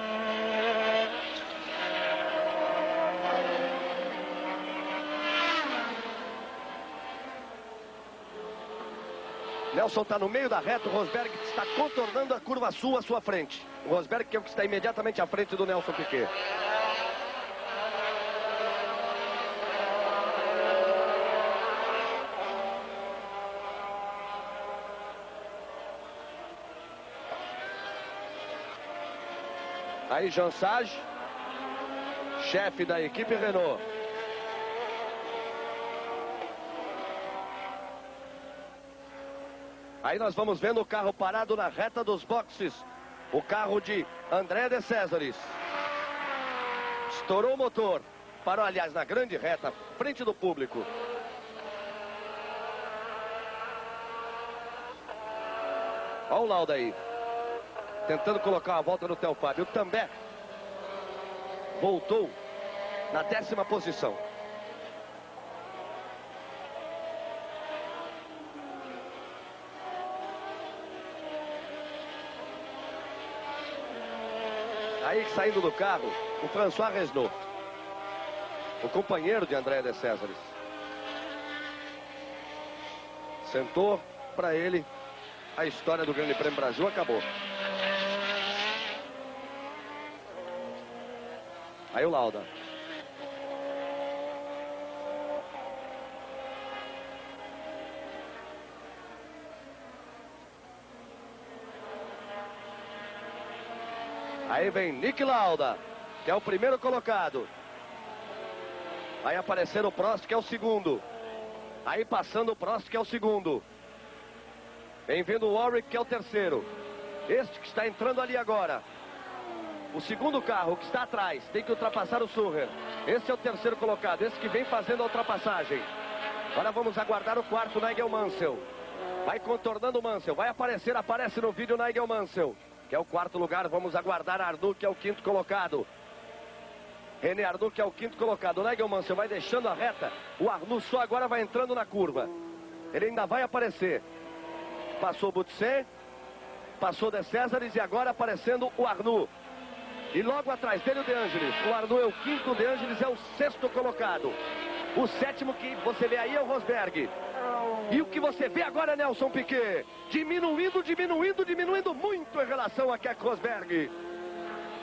Nelson está no meio da reta, o Rosberg está contornando a curva sul à sua frente. O Rosberg que é o que está imediatamente à frente do Nelson Piquet. Aí Jean Sage, chefe da equipe Renault. Aí nós vamos vendo o carro parado na reta dos boxes. O carro de André de Césares. Estourou o motor. Parou, aliás, na grande reta, frente do público. Olha o Lauda aí. Tentando colocar uma volta no Telfab. O Tambay voltou na 10ª posição. Aí saindo do carro, o François Resnaud, o companheiro de André de Césares. Sentou para ele, a história do Grande Prêmio Brasil acabou. Aí o Lauda. Aí vem Nick Lauda, que é o primeiro colocado. Vai aparecer o Prost, que é o segundo. Aí passando o Prost, que é o segundo. Vem vindo o Warwick, que é o terceiro. Este que está entrando ali agora. O segundo carro que está atrás tem que ultrapassar o Sucher. Esse é o terceiro colocado, esse que vem fazendo a ultrapassagem. Agora vamos aguardar o quarto, Nigel Mansell. Vai contornando o Mansell, vai aparecer, aparece no vídeo Nigel Mansell, que é o quarto lugar. Vamos aguardar Arnoux, que é o quinto colocado. René Arnoux, que é o quinto colocado. O Nigel Mansell vai deixando a reta. O Arnoux só agora vai entrando na curva. Ele ainda vai aparecer. Passou o Boutsen, passou De Césares e agora aparecendo o Arnoux. E logo atrás dele o De Angelis. O Arnoux é o quinto, o De Angelis é o sexto colocado. O sétimo que você vê aí é o Rosberg. E o que você vê agora, Nelson Piquet, diminuindo muito em relação a Keck Rosberg.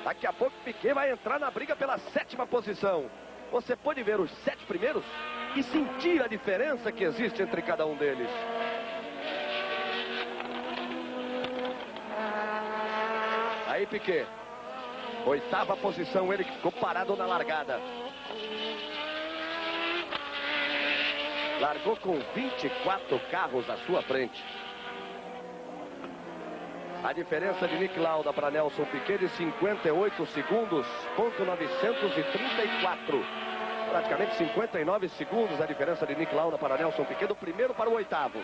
Daqui a pouco Piquet vai entrar na briga pela 7ª posição. Você pode ver os 7 primeiros e sentir a diferença que existe entre cada um deles. Aí Piquet, 8ª posição, ele que ficou parado na largada. Largou com 24 carros à sua frente. A diferença de Nick Lauda para Nelson Piquet de 58 segundos, ponto 934. Praticamente 59 segundos a diferença de Nick Lauda para Nelson Piquet, do primeiro para o oitavo.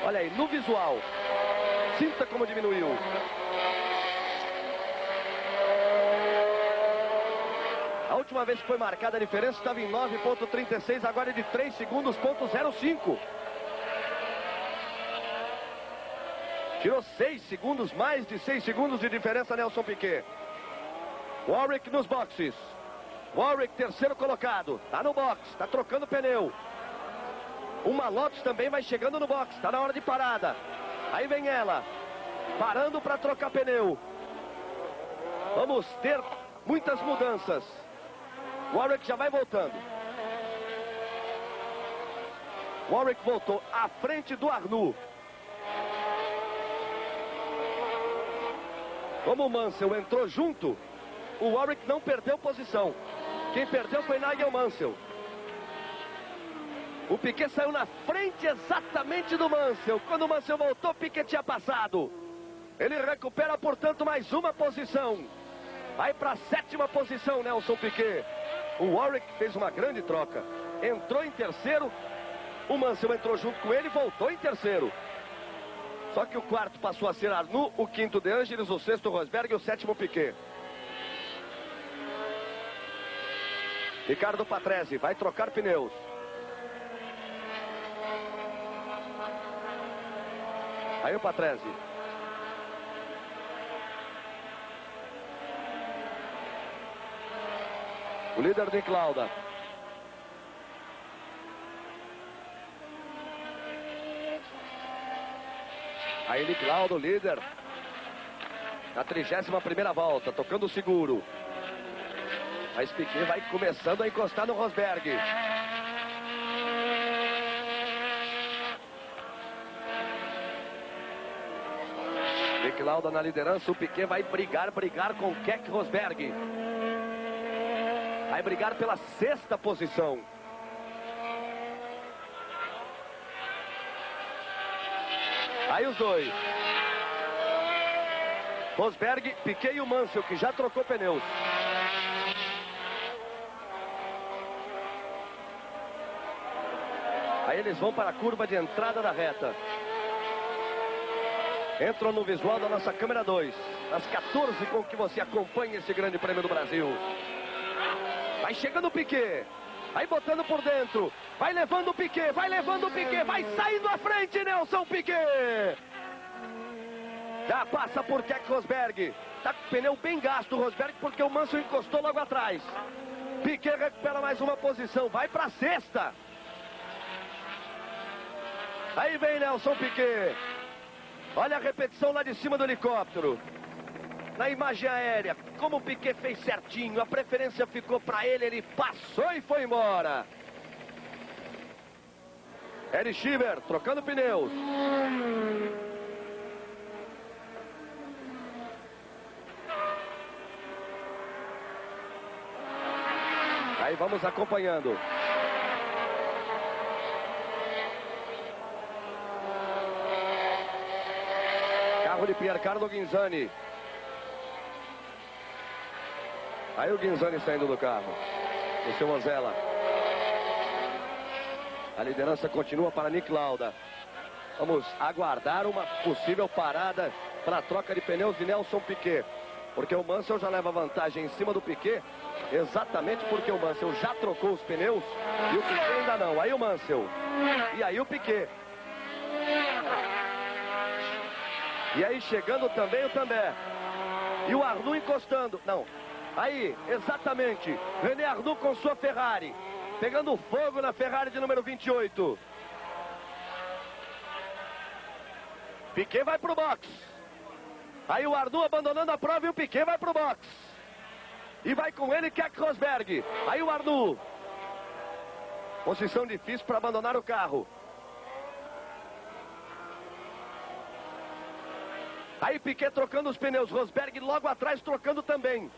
Olha aí, no visual, sinta como diminuiu. A última vez que foi marcada a diferença estava em 9,36, agora é de 3 segundos, ponto 05. Tirou 6 segundos, mais de 6 segundos de diferença Nelson Piquet. Warwick nos boxes. Warwick, terceiro colocado. Tá no box, tá trocando pneu. Uma Lotus também vai chegando no box. Tá na hora de parada. Aí vem ela. Parando para trocar pneu. Vamos ter muitas mudanças. Warwick já vai voltando. Warwick voltou à frente do Arnoux. Como o Mansell entrou junto, o Warwick não perdeu posição. Quem perdeu foi Nigel Mansell. O Piquet saiu na frente exatamente do Mansell. Quando o Mansell voltou, o Piquet tinha passado. Ele recupera, portanto, mais uma posição. Vai para a 7ª posição, Nelson Piquet. O Warwick fez uma grande troca. Entrou em terceiro. O Mansell entrou junto com ele e voltou em terceiro. Só que o quarto passou a ser Arnoux, o quinto De Angelis, o sexto Rosberg e o 7º Piquet. Ricardo Patrese vai trocar pneus. Aí o Patrese. O líder Nick Lauda. Aí Nick Lauda, o líder. Na 31ª volta, tocando o seguro. Mas Piquet vai começando a encostar no Rosberg. Nick Lauda na liderança, o Piquet vai brigar com Keck Rosberg. Vai brigar pela 6ª posição. Aí os dois. Rosberg, Piquet e o Mansell, que já trocou pneus. Aí eles vão para a curva de entrada da reta. Entram no visual da nossa câmera 2. Às 14 com que você acompanha esse grande prêmio do Brasil. Vai chegando o Piquet. Vai botando por dentro. Vai levando o Piquet. Vai levando o Piquet. Vai saindo à frente, Nelson Piquet. Já passa por Keck Rosberg. Tá com o pneu bem gasto o Rosberg porque o Mansell encostou logo atrás. Piquet recupera mais uma posição. Vai para a 6ª. Aí vem Nelson Piquet. Olha a repetição lá de cima do helicóptero. Na imagem aérea, como o Piquet fez certinho, a preferência ficou para ele, ele passou e foi embora. Eric Schieber trocando pneus. Aí vamos acompanhando. Carro de Piercarlo Ghinzani. Aí o Ghinzani saindo do carro. O seu Mozella. A liderança continua para Nick Lauda. Vamos aguardar uma possível parada para a troca de pneus de Nelson Piquet. Porque o Mansell já leva vantagem em cima do Piquet. Exatamente porque o Mansell já trocou os pneus e o Piquet ainda não. Aí o Mansell. E aí o Piquet. E aí chegando também o També. E o Arnoux encostando. Não. Aí, exatamente. René Arnoux com sua Ferrari. Pegando fogo na Ferrari de número 28. Piquet vai pro box. Aí o Arnoux abandonando a prova e o Piquet vai pro box. E vai com ele Keck Rosberg. Aí o Arnoux. Posição difícil para abandonar o carro. Aí Piquet trocando os pneus. Rosberg logo atrás trocando também.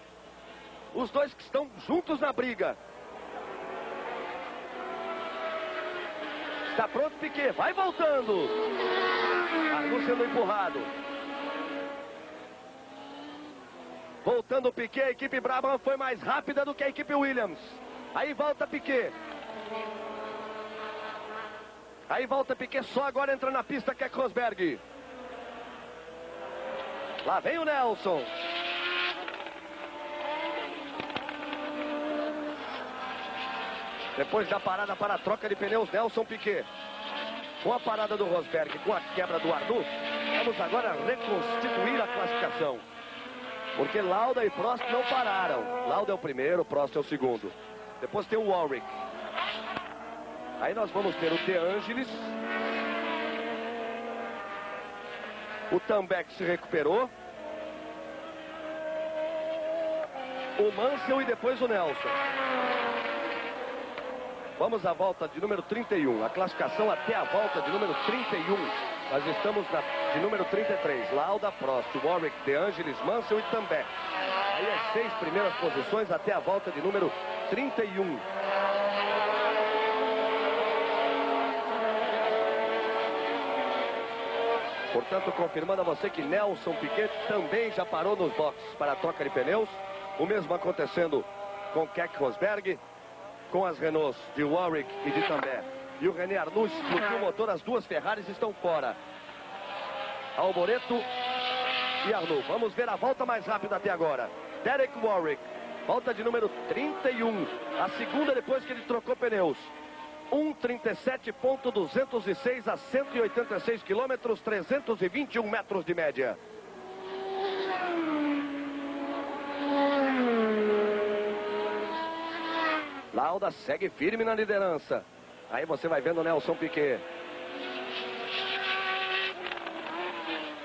Os dois que estão juntos na briga. Está pronto Piquet. Vai voltando. Arnoux sendo empurrado. Voltando o Piquet. A equipe Brabham foi mais rápida do que a equipe Williams. Aí volta Piquet. Aí volta Piquet. Só agora entra na pista Keck Rosberg. Lá vem o Nelson. Depois da parada para a troca de pneus, Nelson Piquet. Com a parada do Rosberg, com a quebra do Arnoux, vamos agora reconstituir a classificação. Porque Lauda e Prost não pararam. Lauda é o primeiro, Prost é o segundo. Depois tem o Warwick. Aí nós vamos ter o De Angelis. O Tambek se recuperou. O Mansell e depois o Nelson. Vamos à volta de número 31. A classificação até a volta de número 31. Nós estamos de número 33. Lauda, Prost, Warwick, De Angelis, Mansell e Tambek. Aí as 6 primeiras posições até a volta de número 31. Portanto, confirmando a você que Nelson Piquet também já parou nos boxes para a troca de pneus. O mesmo acontecendo com Keck Rosberg, com as Renaults de Warwick e de Tambek. E o René Arnoux explodiu o motor, as duas Ferraris estão fora. Alboreto e Arnoux. Vamos ver a volta mais rápida até agora. Derek Warwick, volta de número 31. A segunda depois que ele trocou pneus. 1:37.206 a 186 quilômetros, 321 metros de média. Lauda segue firme na liderança. Aí você vai vendo o Nelson Piquet.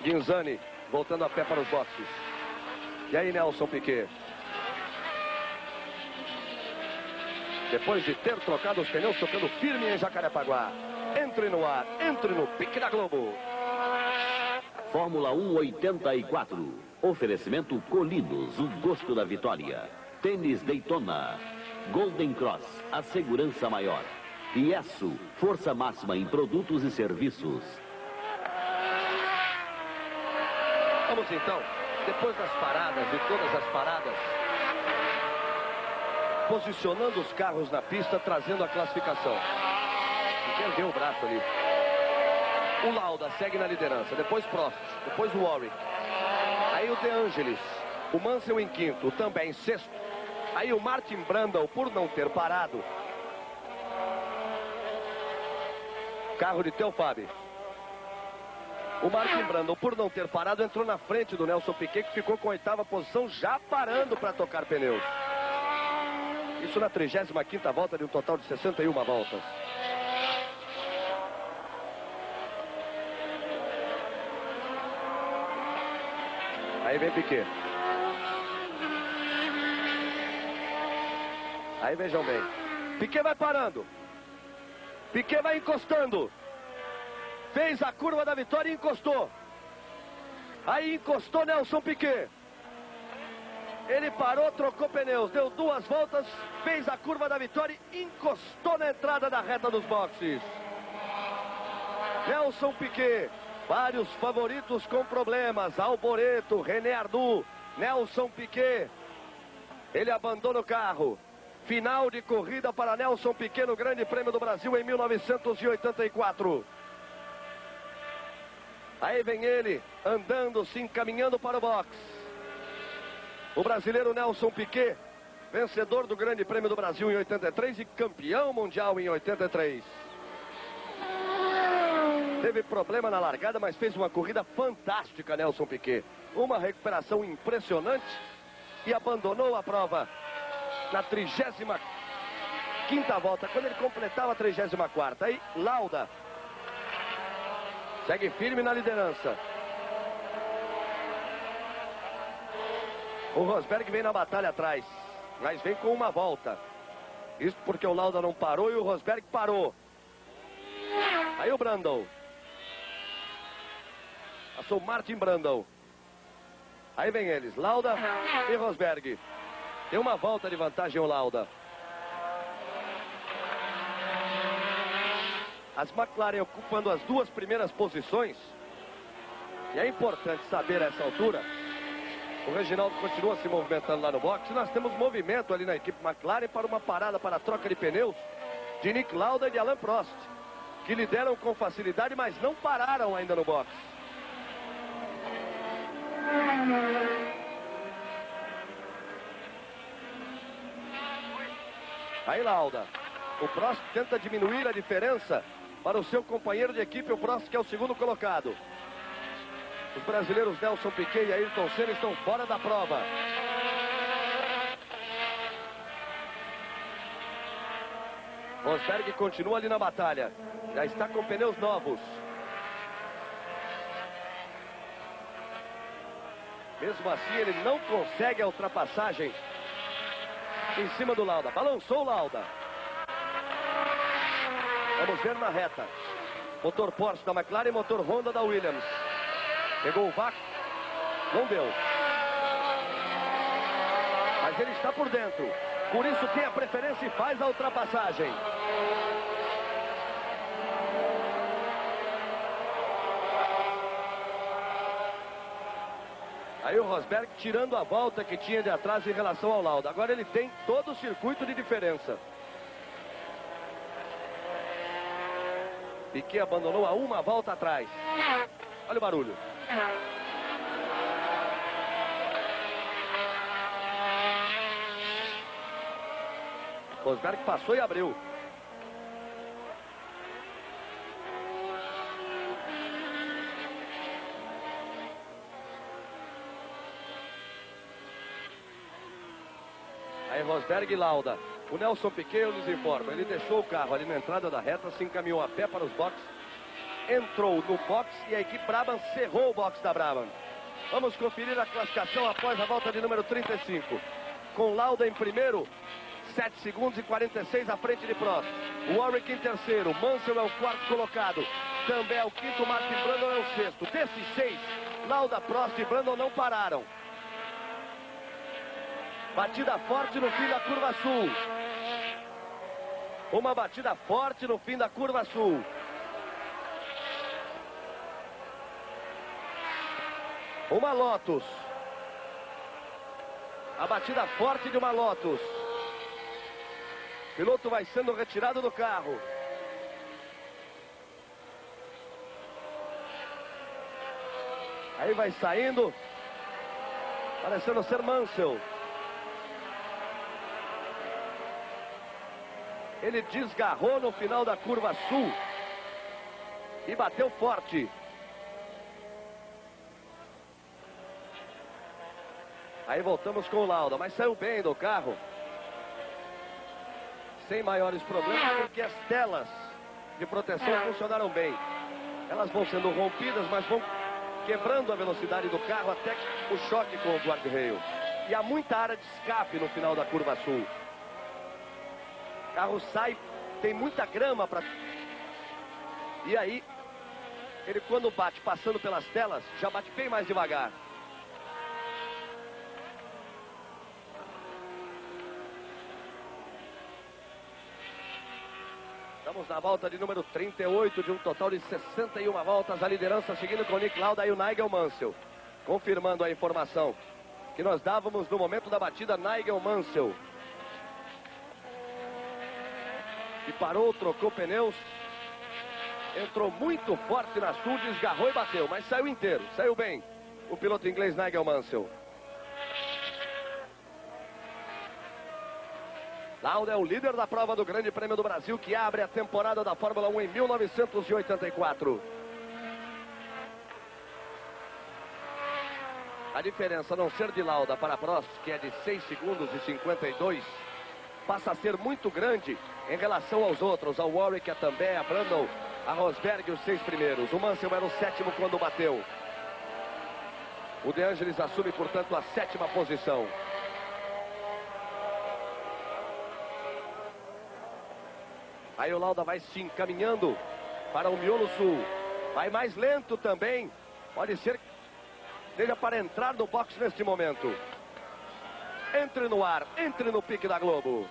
Ghinzani voltando a pé para os boxes. E aí, Nelson Piquet. Depois de ter trocado os pneus, tocando firme em Jacarepaguá. Entre no ar, entre no pique da Globo. Fórmula 1 84. Oferecimento Colinos, o gosto da vitória. Tênis Daytona. Golden Cross, a segurança maior. IESO, força máxima em produtos e serviços. Vamos então, depois das paradas, de todas as paradas, posicionando os carros na pista, trazendo a classificação. Perdeu o braço ali. O Lauda segue na liderança, depois Prost, depois o Warwick. Aí o De Angelis, o Mansell em quinto, também em sexto. Aí o Martin Brundle, por não ter parado. Carro de Theo Fabi. O Martin Brundle, por não ter parado, entrou na frente do Nelson Piquet, que ficou com a 8ª posição, já parando para tocar pneus. Isso na 35ª volta de um total de 61 voltas. Aí vem Piquet. Aí vejam bem. Piquet vai parando. Piquet vai encostando. Fez a curva da vitória e encostou. Aí encostou Nelson Piquet. Ele parou, trocou pneus, deu 2 voltas, fez a curva da vitória e encostou na entrada da reta dos boxes. Nelson Piquet, vários favoritos com problemas. Alboreto, René Arnoux, Nelson Piquet. Ele abandona o carro. Final de corrida para Nelson Piquet no Grande Prêmio do Brasil em 1984. Aí vem ele, andando, se encaminhando para o box. O brasileiro Nelson Piquet, vencedor do Grande Prêmio do Brasil em 83 e campeão mundial em 83. Teve problema na largada, mas fez uma corrida fantástica, Nelson Piquet. Uma recuperação impressionante e abandonou a prova na 35ª volta, quando ele completava a 34ª. Aí, Lauda segue firme na liderança. O Rosberg vem na batalha atrás, mas vem com uma volta. Isso porque o Lauda não parou e o Rosberg parou. Aí o Brundle. Passou o Martin Brundle. Aí vem eles, Lauda e Rosberg. Tem uma volta de vantagem o Lauda. As McLaren ocupando as 2 primeiras posições. E é importante saber a essa altura. O Reginaldo continua se movimentando lá no box. Nós temos movimento ali na equipe McLaren para uma parada para a troca de pneus de Nick Lauda e de Alain Prost, que lideram com facilidade, mas não pararam ainda no box. Aí Lauda. O Prost tenta diminuir a diferença para o seu companheiro de equipe, o Prost, que é o segundo colocado. Os brasileiros Nelson Piquet e Ayrton Senna estão fora da prova. Rosberg continua ali na batalha. Já está com pneus novos. Mesmo assim, ele não consegue a ultrapassagem em cima do Lauda. Balançou o Lauda. Vamos ver na reta. Motor Porsche da McLaren e motor Honda da Williams. Pegou o vácuo. Não deu. Mas ele está por dentro. Por isso tem a preferência e faz a ultrapassagem. Aí o Rosberg tirando a volta que tinha de atrás em relação ao Lauda. Agora ele tem todo o circuito de diferença. Piquet abandonou a uma volta atrás. Olha o barulho. Rosberg passou e abriu. Aí Rosberg e Lauda. O Nelson Piquet, eu lhes informo, ele deixou o carro ali na entrada da reta, se encaminhou a pé para os boxes, entrou no box e a equipe Brabham cerrou o box da Brabham. Vamos conferir a classificação após a volta de número 35. Com Lauda em primeiro, 7 segundos e 46 à frente de Prost. Warwick em terceiro, Mansell é o quarto colocado. Também é o quinto, Martin Brundle é o sexto. Desses 6, Lauda, Prost e Brundle não pararam. Batida forte no fim da curva sul. Uma batida forte no fim da curva sul. Uma Lotus. A batida forte de uma Lotus. O piloto vai sendo retirado do carro. Aí vai saindo. Parecendo ser Mansell. Ele desgarrou no final da curva sul. E bateu forte. Aí voltamos com o Lauda, mas saiu bem do carro. Sem maiores problemas, porque as telas de proteção funcionaram bem. Elas vão sendo rompidas, mas vão quebrando a velocidade do carro até o choque com o guarda-reio. E há muita área de escape no final da curva sul. O carro sai, tem muita grama para... E aí, ele quando bate passando pelas telas, já bate bem mais devagar. Estamos na volta de número 38, de um total de 61 voltas. A liderança seguindo com o Nick Lauda e o Nigel Mansell. Confirmando a informação que nós dávamos no momento da batida, Nigel Mansell. E parou, trocou pneus. Entrou muito forte na sul, desgarrou e bateu. Mas saiu inteiro, saiu bem. O piloto inglês Nigel Mansell. Lauda é o líder da prova do Grande Prêmio do Brasil, que abre a temporada da Fórmula 1 em 1984. A diferença, a não ser de Lauda para Prost, que é de 6 segundos e 52, passa a ser muito grande em relação aos outros, ao Warwick, a Tambay, a Brundle, a Rosberg, os 6 primeiros. O Mansell era o 7º quando bateu. O De Angelis assume, portanto, a 7ª posição. Aí o Lauda vai se encaminhando para o miolo sul. Vai mais lento também. Pode ser que seja para entrar no box neste momento. Entre no ar, entre no pique da Globo.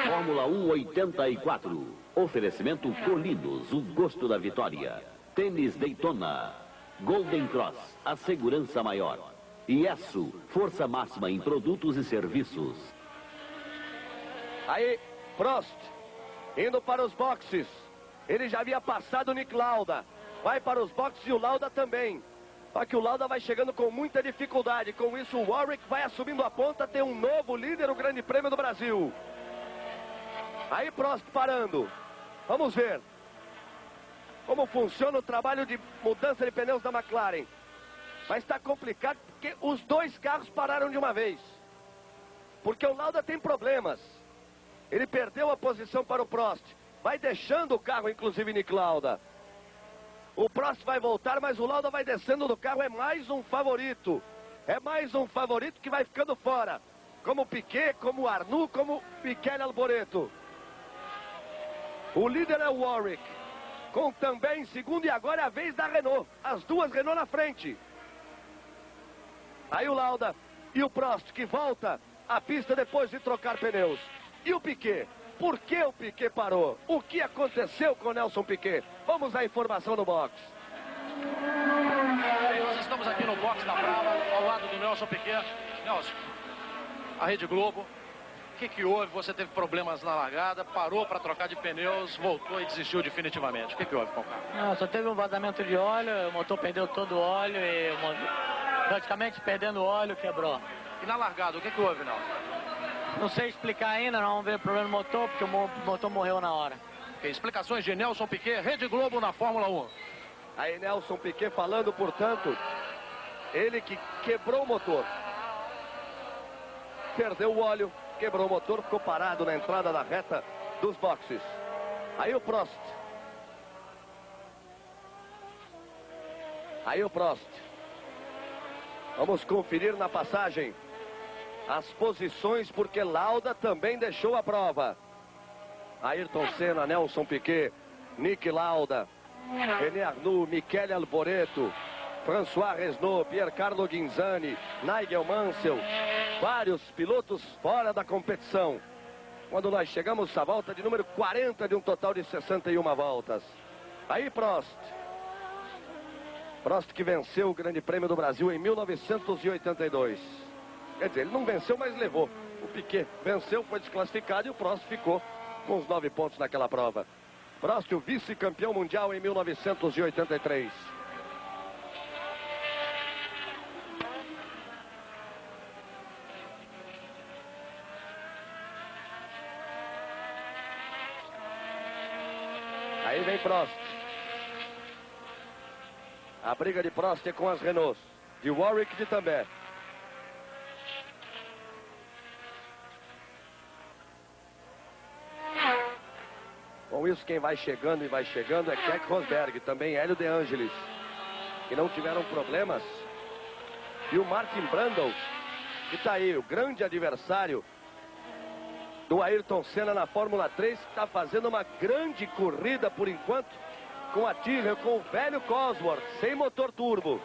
Fórmula 1 84. Oferecimento Colinos, o gosto da vitória. Tênis Daytona. Golden Cross, a segurança maior. Iesu, força máxima em produtos e serviços. Aí, Prost, indo para os boxes. Ele já havia passado o Nick Lauda. Vai para os boxes e o Lauda também. Só que o Lauda vai chegando com muita dificuldade. Com isso, o Warwick vai assumindo a ponta. Tem um novo líder, o Grande Prêmio do Brasil. Aí Prost parando. Vamos ver. como funciona o trabalho de mudança de pneus da McLaren. Mas está complicado porque os dois carros pararam de uma vez. Porque o Lauda tem problemas. Ele perdeu a posição para o Prost. Vai deixando o carro, inclusive, Nick Lauda. O Prost vai voltar, mas o Lauda vai descendo do carro. É mais um favorito. É mais um favorito que vai ficando fora. Como o Piquet, como o Arnoux, como o Michele Alboreto. O líder é o Warwick. Com também em segundo, e agora é a vez da Renault. As duas Renault na frente. Aí o Lauda e o Prost, que volta à pista depois de trocar pneus. E o Piquet? Por que o Piquet parou? O que aconteceu com o Nelson Piquet? Vamos à informação no box. Nós estamos aqui no box da prova, ao lado do Nelson Piquet. Nelson, a Rede Globo, o que houve? Você teve problemas na largada, parou para trocar de pneus, voltou e desistiu definitivamente. O que houve com o carro? Não, só teve um vazamento de óleo, o motor perdeu todo o óleo e praticamente perdendo o óleo, quebrou. E na largada, o que houve, Nelson? Não sei explicar ainda, não vamos ver o problema no motor, porque o motor morreu na hora. Okay, explicações de Nelson Piquet, Rede Globo na Fórmula 1. Aí Nelson Piquet falando, portanto, ele que quebrou o motor. Perdeu o óleo, quebrou o motor, ficou parado na entrada da reta dos boxes. Aí o Prost. Aí o Prost. Vamos conferir na passagem as posições, porque Lauda também deixou a prova. Ayrton Senna, Nelson Piquet, Nick Lauda, René Arnoux, Michele Alboreto, François Resnaud, Piercarlo Ghinzani, Nigel Mansell, vários pilotos fora da competição. Quando nós chegamos à volta de número 40 de um total de 61 voltas. Aí Prost. Prost que venceu o Grande Prêmio do Brasil em 1982. Quer dizer, ele não venceu, mas levou. O Piquet venceu, foi desclassificado e o Prost ficou com os 9 pontos naquela prova. Prost, o vice-campeão mundial em 1983. Aí vem Prost. A briga de Prost é com as Renaults. De Warwick e de Tambay. Com isso, quem vai chegando e vai chegando é Keck Rosberg, também Hélio De Angelis, que não tiveram problemas. E o Martin Brundle, que está aí, o grande adversário do Ayrton Senna na Fórmula 3, que está fazendo uma grande corrida por enquanto, com a Tyrrell, com o velho Cosworth, sem motor turbo.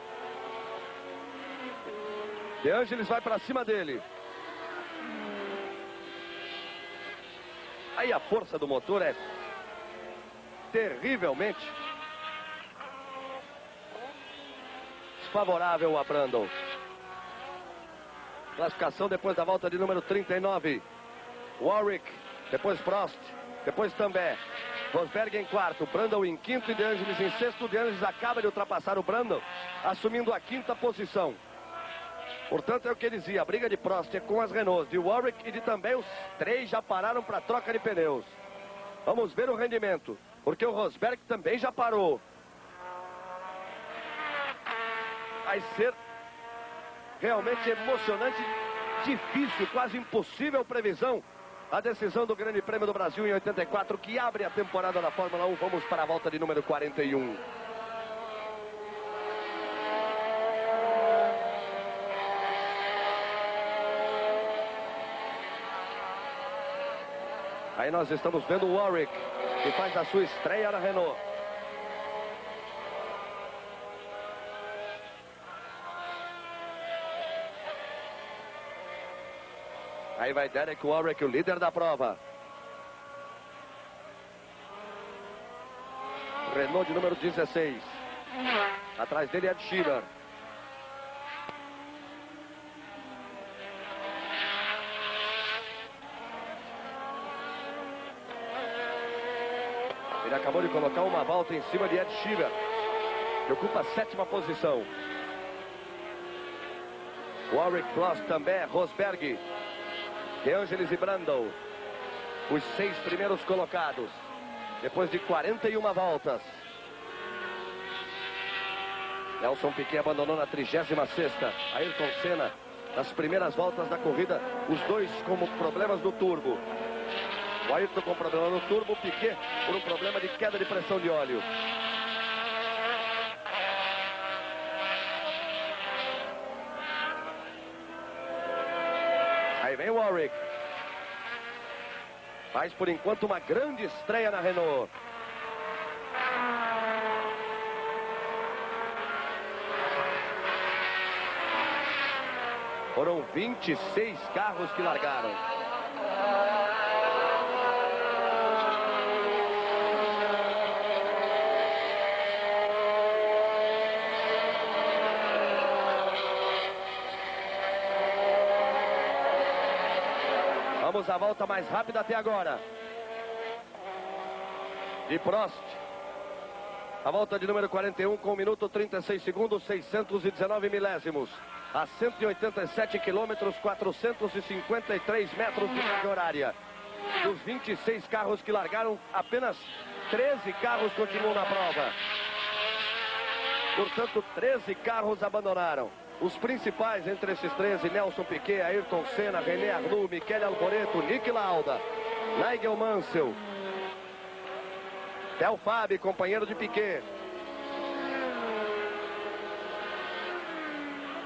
De Angelis vai para cima dele. Aí a força do motor é terrivelmente desfavorável a Brundle. Classificação depois da volta de número 39. Warwick, depois Prost, depois Tambay. Rosberg em quarto, Brundle em quinto e De Angelis em sexto. De Angelis acaba de ultrapassar o Brundle, assumindo a quinta posição. Portanto, é o que ele dizia, a briga de Prost é com as Renaults, de Warwick e de Tambay. Os três já pararam para troca de pneus. Vamos ver o rendimento, porque o Rosberg também já parou. Vai ser realmente emocionante, difícil, quase impossível previsão. A decisão do Grande Prêmio do Brasil em 84, que abre a temporada da Fórmula 1. Vamos para a volta de número 41. Aí nós estamos vendo o Warwick, que faz a sua estreia na Renault. Aí vai Derek Warwick, o líder da prova. Renault de número 16. Atrás dele Ed Sheeran. Ele acabou de colocar uma volta em cima de Ed Sheeran, que ocupa a 7ª posição. Warwick, Prost, Tambay, Rosberg, De Angelis e Brundle, os 6 primeiros colocados, depois de 41 voltas. Nelson Piquet abandonou na 36ª. Ayrton Senna, nas primeiras voltas da corrida, os dois com problemas do turbo. O Ayrton com problema no turbo, o Piquet por um problema de queda de pressão de óleo. Aí vem o Warwick. Faz por enquanto uma grande estreia na Renault. Foram 26 carros que largaram. Vamos à volta mais rápida até agora. De Prost. A volta de número 41 com 1 minuto 36 segundos, 619 milésimos. A 187 quilômetros, 453 metros de carga horária. Dos 26 carros que largaram, apenas 13 carros continuam na prova. Portanto, 13 carros abandonaram. Os principais entre esses 13, Nelson Piquet, Ayrton Senna, René Arnoux, Michele Alboreto, Nick Lauda, Nigel Mansell, Theo Fabi, companheiro de Piquet.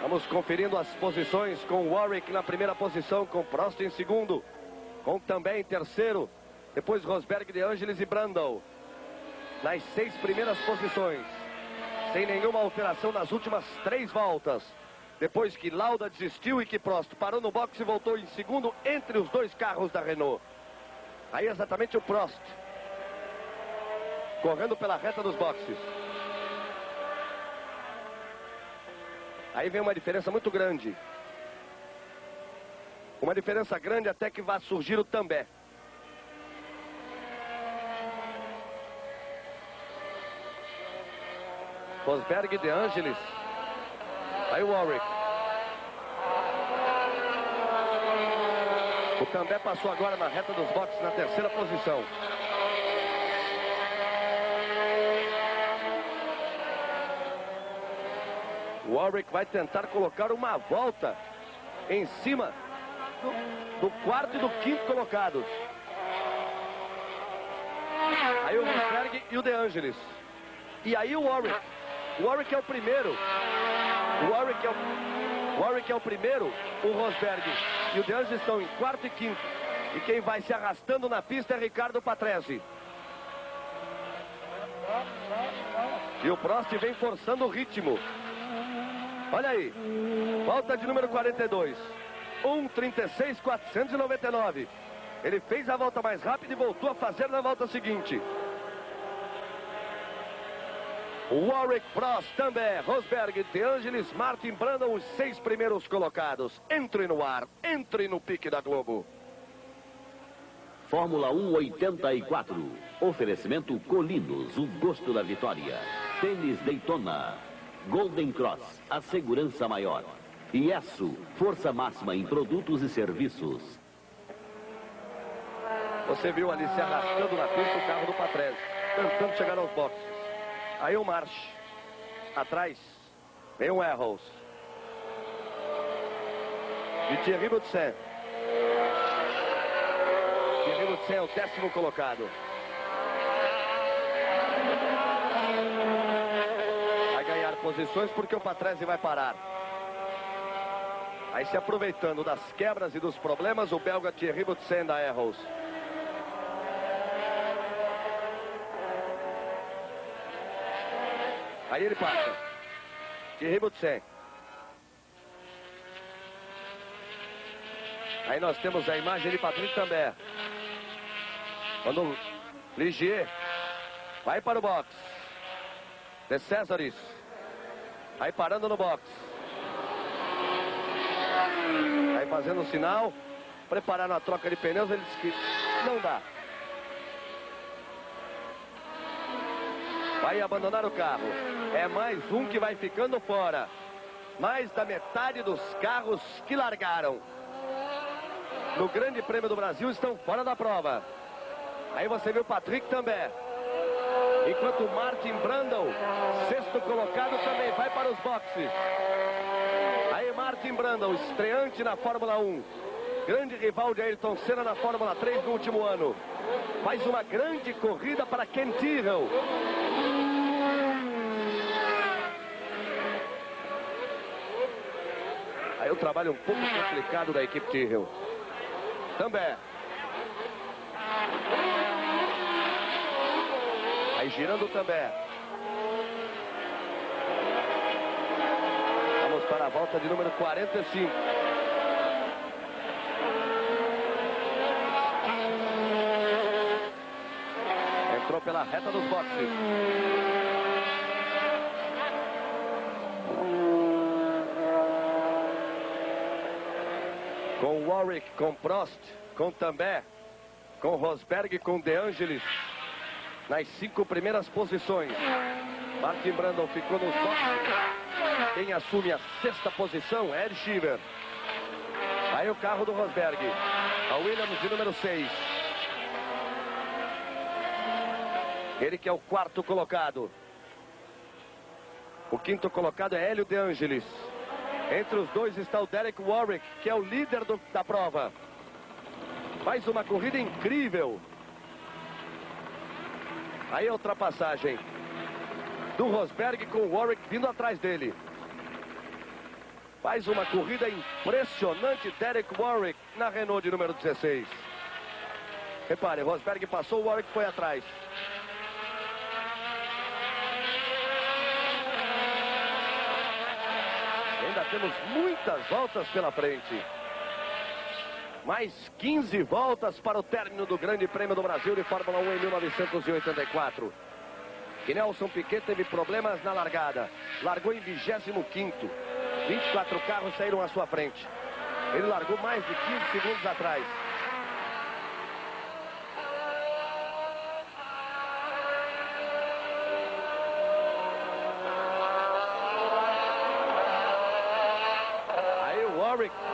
Vamos conferindo as posições com Warwick na primeira posição, com Prost em segundo, com também em terceiro, depois Rosberg, De Angelis e Brundle. Nas 6 primeiras posições, sem nenhuma alteração nas últimas 3 voltas. Depois que Lauda desistiu e que Prost parou no boxe e voltou em segundo entre os 2 carros da Renault. Aí exatamente o Prost, correndo pela reta dos boxes. Aí vem uma diferença muito grande. Uma diferença grande até que vai surgir o També. Rosberg, De Angelis. Aí o Warwick. O També passou agora na reta dos boxes na terceira posição. O Warwick vai tentar colocar uma volta em cima do quarto e do quinto colocados. Aí o Rosberg e o De Angelis. E aí o Warwick. O Warwick é o primeiro. O Warwick é o primeiro. O Rosberg e o De Angelis estão em quarto e quinto. E quem vai se arrastando na pista é Ricardo Patrese. E o Prost vem forçando o ritmo. Olha aí, volta de número 42, 1:36.499. Ele fez a volta mais rápida e voltou a fazer na volta seguinte. Warwick, Prost, També, Rosberg, De Angelis, Martin Brundle, os 6 primeiros colocados. Entre no ar, entre no pique da Globo. Fórmula 1 84. Oferecimento Colinos, o gosto da vitória. Tênis Daytona. Golden Cross, a segurança maior. Iesu, força máxima em produtos e serviços. Você viu ali se arrastando na pista o carro do Patrese, tentando chegar aos boxes. Aí o March. Atrás vem o Errol. E Thierry Boutsen. Thierry Boutsen é o 10º colocado. Posições porque o Patrese vai parar. Aí se aproveitando das quebras e dos problemas, o belga Thierry Boutsen da Errol. Aí ele passa. Thierry Boutsen. Aí nós temos a imagem de Patrick També. Quando Ligier vai para o box. De Césares. Aí parando no box. Aí fazendo o sinal. Prepararam a troca de pneus. Ele disse que não dá. Vai abandonar o carro. É mais um que vai ficando fora. Mais da metade dos carros que largaram no Grande Prêmio do Brasil estão fora da prova. Aí você viu o Patrick També. Enquanto Martin Brundle, sexto colocado, também vai para os boxes. Aí Martin Brundle, estreante na Fórmula 1. Grande rival de Ayrton Senna na Fórmula 3 no último ano. Faz uma grande corrida para Ken Tyrrell. Aí o trabalho um pouco complicado da equipe Tyrrell. Também. Aí girando também. Vamos para a volta de número 45. Entrou pela reta dos boxes. Com Warwick, com Prost, com Tambay, com Rosberg, com De Angelis. Nas 5 primeiras posições. Martin Brundle ficou nos boxes. Quem assume a 6ª posição é Ed Sheever. Aí o carro do Rosberg. A Williams de número 6. Ele que é o 4º colocado. O 5º colocado é Hélio De Angelis. Entre os dois está o Derek Warwick, que é o líder da prova. Mais uma corrida incrível. Aí a ultrapassagem do Rosberg com o Warwick vindo atrás dele. Faz uma corrida impressionante Derek Warwick na Renault de número 16. Repare, Rosberg passou, o Warwick foi atrás. Ainda temos muitas voltas pela frente. Mais 15 voltas para o término do Grande Prêmio do Brasil de Fórmula 1 em 1984. Que Nelson Piquet teve problemas na largada. Largou em 25º. 24 carros saíram à sua frente. Ele largou mais de 15 segundos atrás.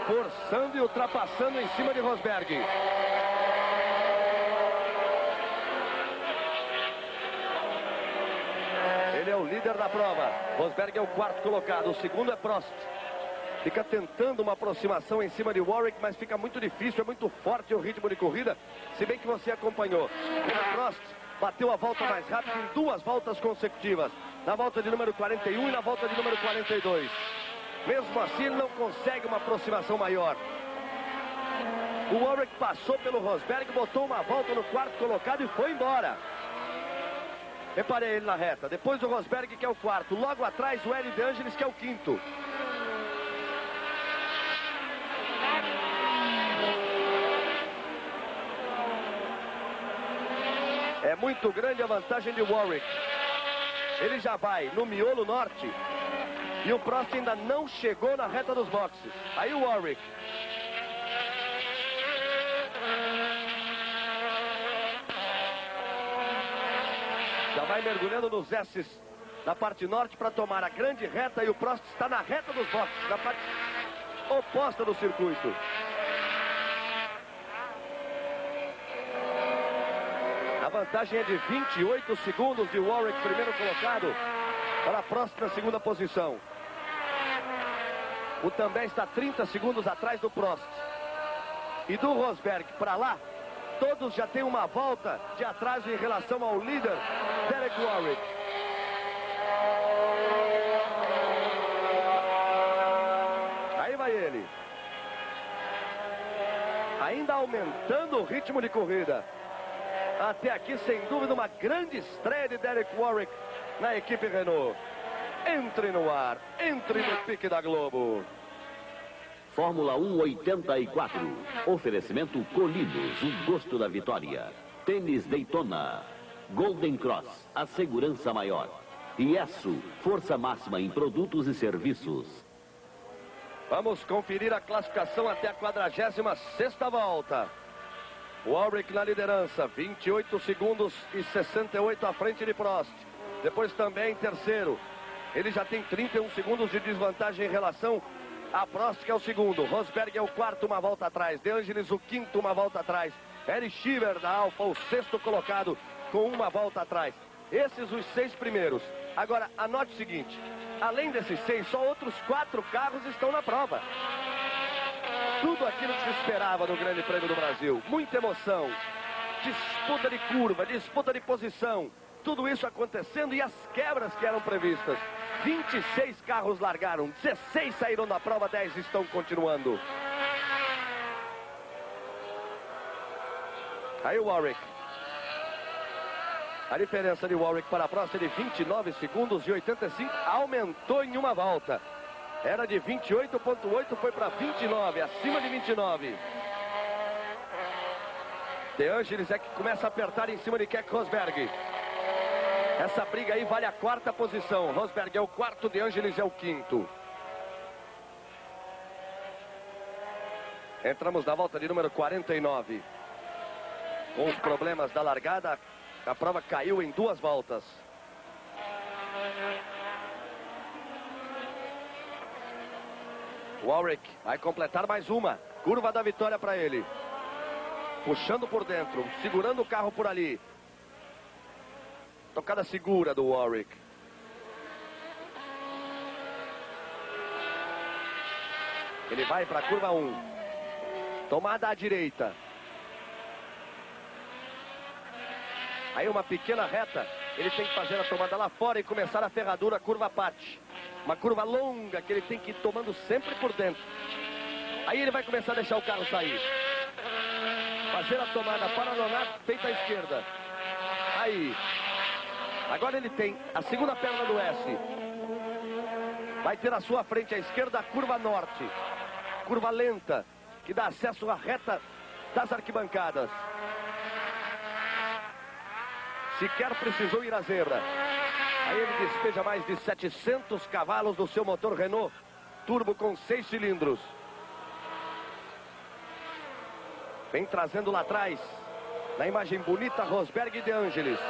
Forçando e ultrapassando em cima de Rosberg. Ele é o líder da prova. Rosberg é o 4º colocado. O 2º é Prost. Fica tentando uma aproximação em cima de Warwick, mas fica muito difícil, é muito forte o ritmo de corrida, se bem que você acompanhou. O Prost bateu a volta mais rápida em 2 voltas consecutivas. Na volta de número 41 e na volta de número 42. Mesmo assim, ele não consegue uma aproximação maior. O Warwick passou pelo Rosberg, botou uma volta no 4º colocado e foi embora. Reparei ele na reta. Depois o Rosberg, que é o 4º. Logo atrás, o Hélio De Angelis, que é o 5º. É muito grande a vantagem de Warwick. Ele já vai no miolo norte. E o Prost ainda não chegou na reta dos boxes. Aí o Warwick. Já vai mergulhando nos S's na parte norte para tomar a grande reta. E o Prost está na reta dos boxes, na parte oposta do circuito. A vantagem é de 28 segundos de Warwick, primeiro colocado, para Prost na 2ª posição. O Tambay está 30 segundos atrás do Prost. E do Rosberg para lá, todos já têm uma volta de atraso em relação ao líder, Derek Warwick. Aí vai ele. Ainda aumentando o ritmo de corrida. Até aqui, sem dúvida, uma grande estreia de Derek Warwick na equipe Renault. Entre no ar, entre no pique da Globo. Fórmula 1 84. Oferecimento Colinos, o gosto da vitória. Tênis Daytona. Golden Cross, a segurança maior. IESSO, força máxima em produtos e serviços. Vamos conferir a classificação até a 46ª volta. Warwick na liderança, 28 segundos e 68 à frente de Prost. Depois também em terceiro. Ele já tem 31 segundos de desvantagem em relação a Prost, que é o 2º. Rosberg é o 4º, uma volta atrás. De Angelis, o 5º, uma volta atrás. Ed Sheever da Alfa, o 6º colocado, com uma volta atrás. Esses os 6 primeiros. Agora, anote o seguinte. Além desses 6, só outros 4 carros estão na prova. Tudo aquilo que se esperava no Grande Prêmio do Brasil. Muita emoção. Disputa de curva, disputa de posição. Tudo isso acontecendo e as quebras que eram previstas. 26 carros largaram, 16 saíram da prova, 10 estão continuando. Aí o Warwick. A diferença de Warwick para a próxima é de 29 segundos e 85. Aumentou em uma volta. Era de 28,8, foi para 29, acima de 29. De Angelis é que começa a apertar em cima de Keck Rosberg. Essa briga aí vale a 4ª posição. Rosberg é o 4º, De Angelis é o 5º. Entramos na volta de número 49. Com os problemas da largada, a prova caiu em 2 voltas. Warwick vai completar mais uma. Curva da vitória para ele. Puxando por dentro, segurando o carro por ali. Tocada segura do Warwick. Ele vai para a curva 1. Tomada à direita. Aí uma pequena reta. Ele tem que fazer a tomada lá fora e começar a ferradura, curva parte. Uma curva longa que ele tem que ir tomando sempre por dentro. Aí ele vai começar a deixar o carro sair. Fazer a tomada para Nonato, feita à esquerda. Aí. Agora ele tem a segunda perna do S. Vai ter à sua frente à esquerda a curva norte. Curva lenta, que dá acesso à reta das arquibancadas. Sequer precisou ir à zebra. Aí ele despeja mais de 700 cavalos do seu motor Renault turbo com 6 cilindros. Vem trazendo lá atrás, na imagem bonita, Rosberg e De Angelis.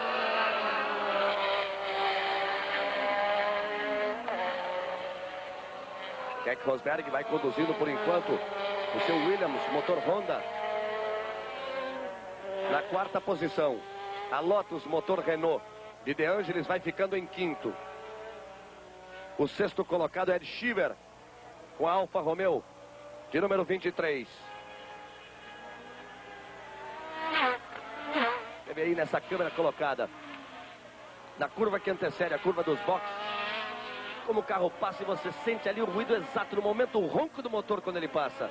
Keck Rosberg vai conduzindo por enquanto o seu Williams, motor Honda. Na 4ª posição, a Lotus, motor Renault, de Angelis vai ficando em 5º. O 6º colocado é Ed Schieber, com a Alfa Romeo, de número 23. Você vê aí nessa câmera colocada, na curva que antecede a curva dos boxes, como o carro passa e você sente ali o ruído exato no momento, o ronco do motor quando ele passa.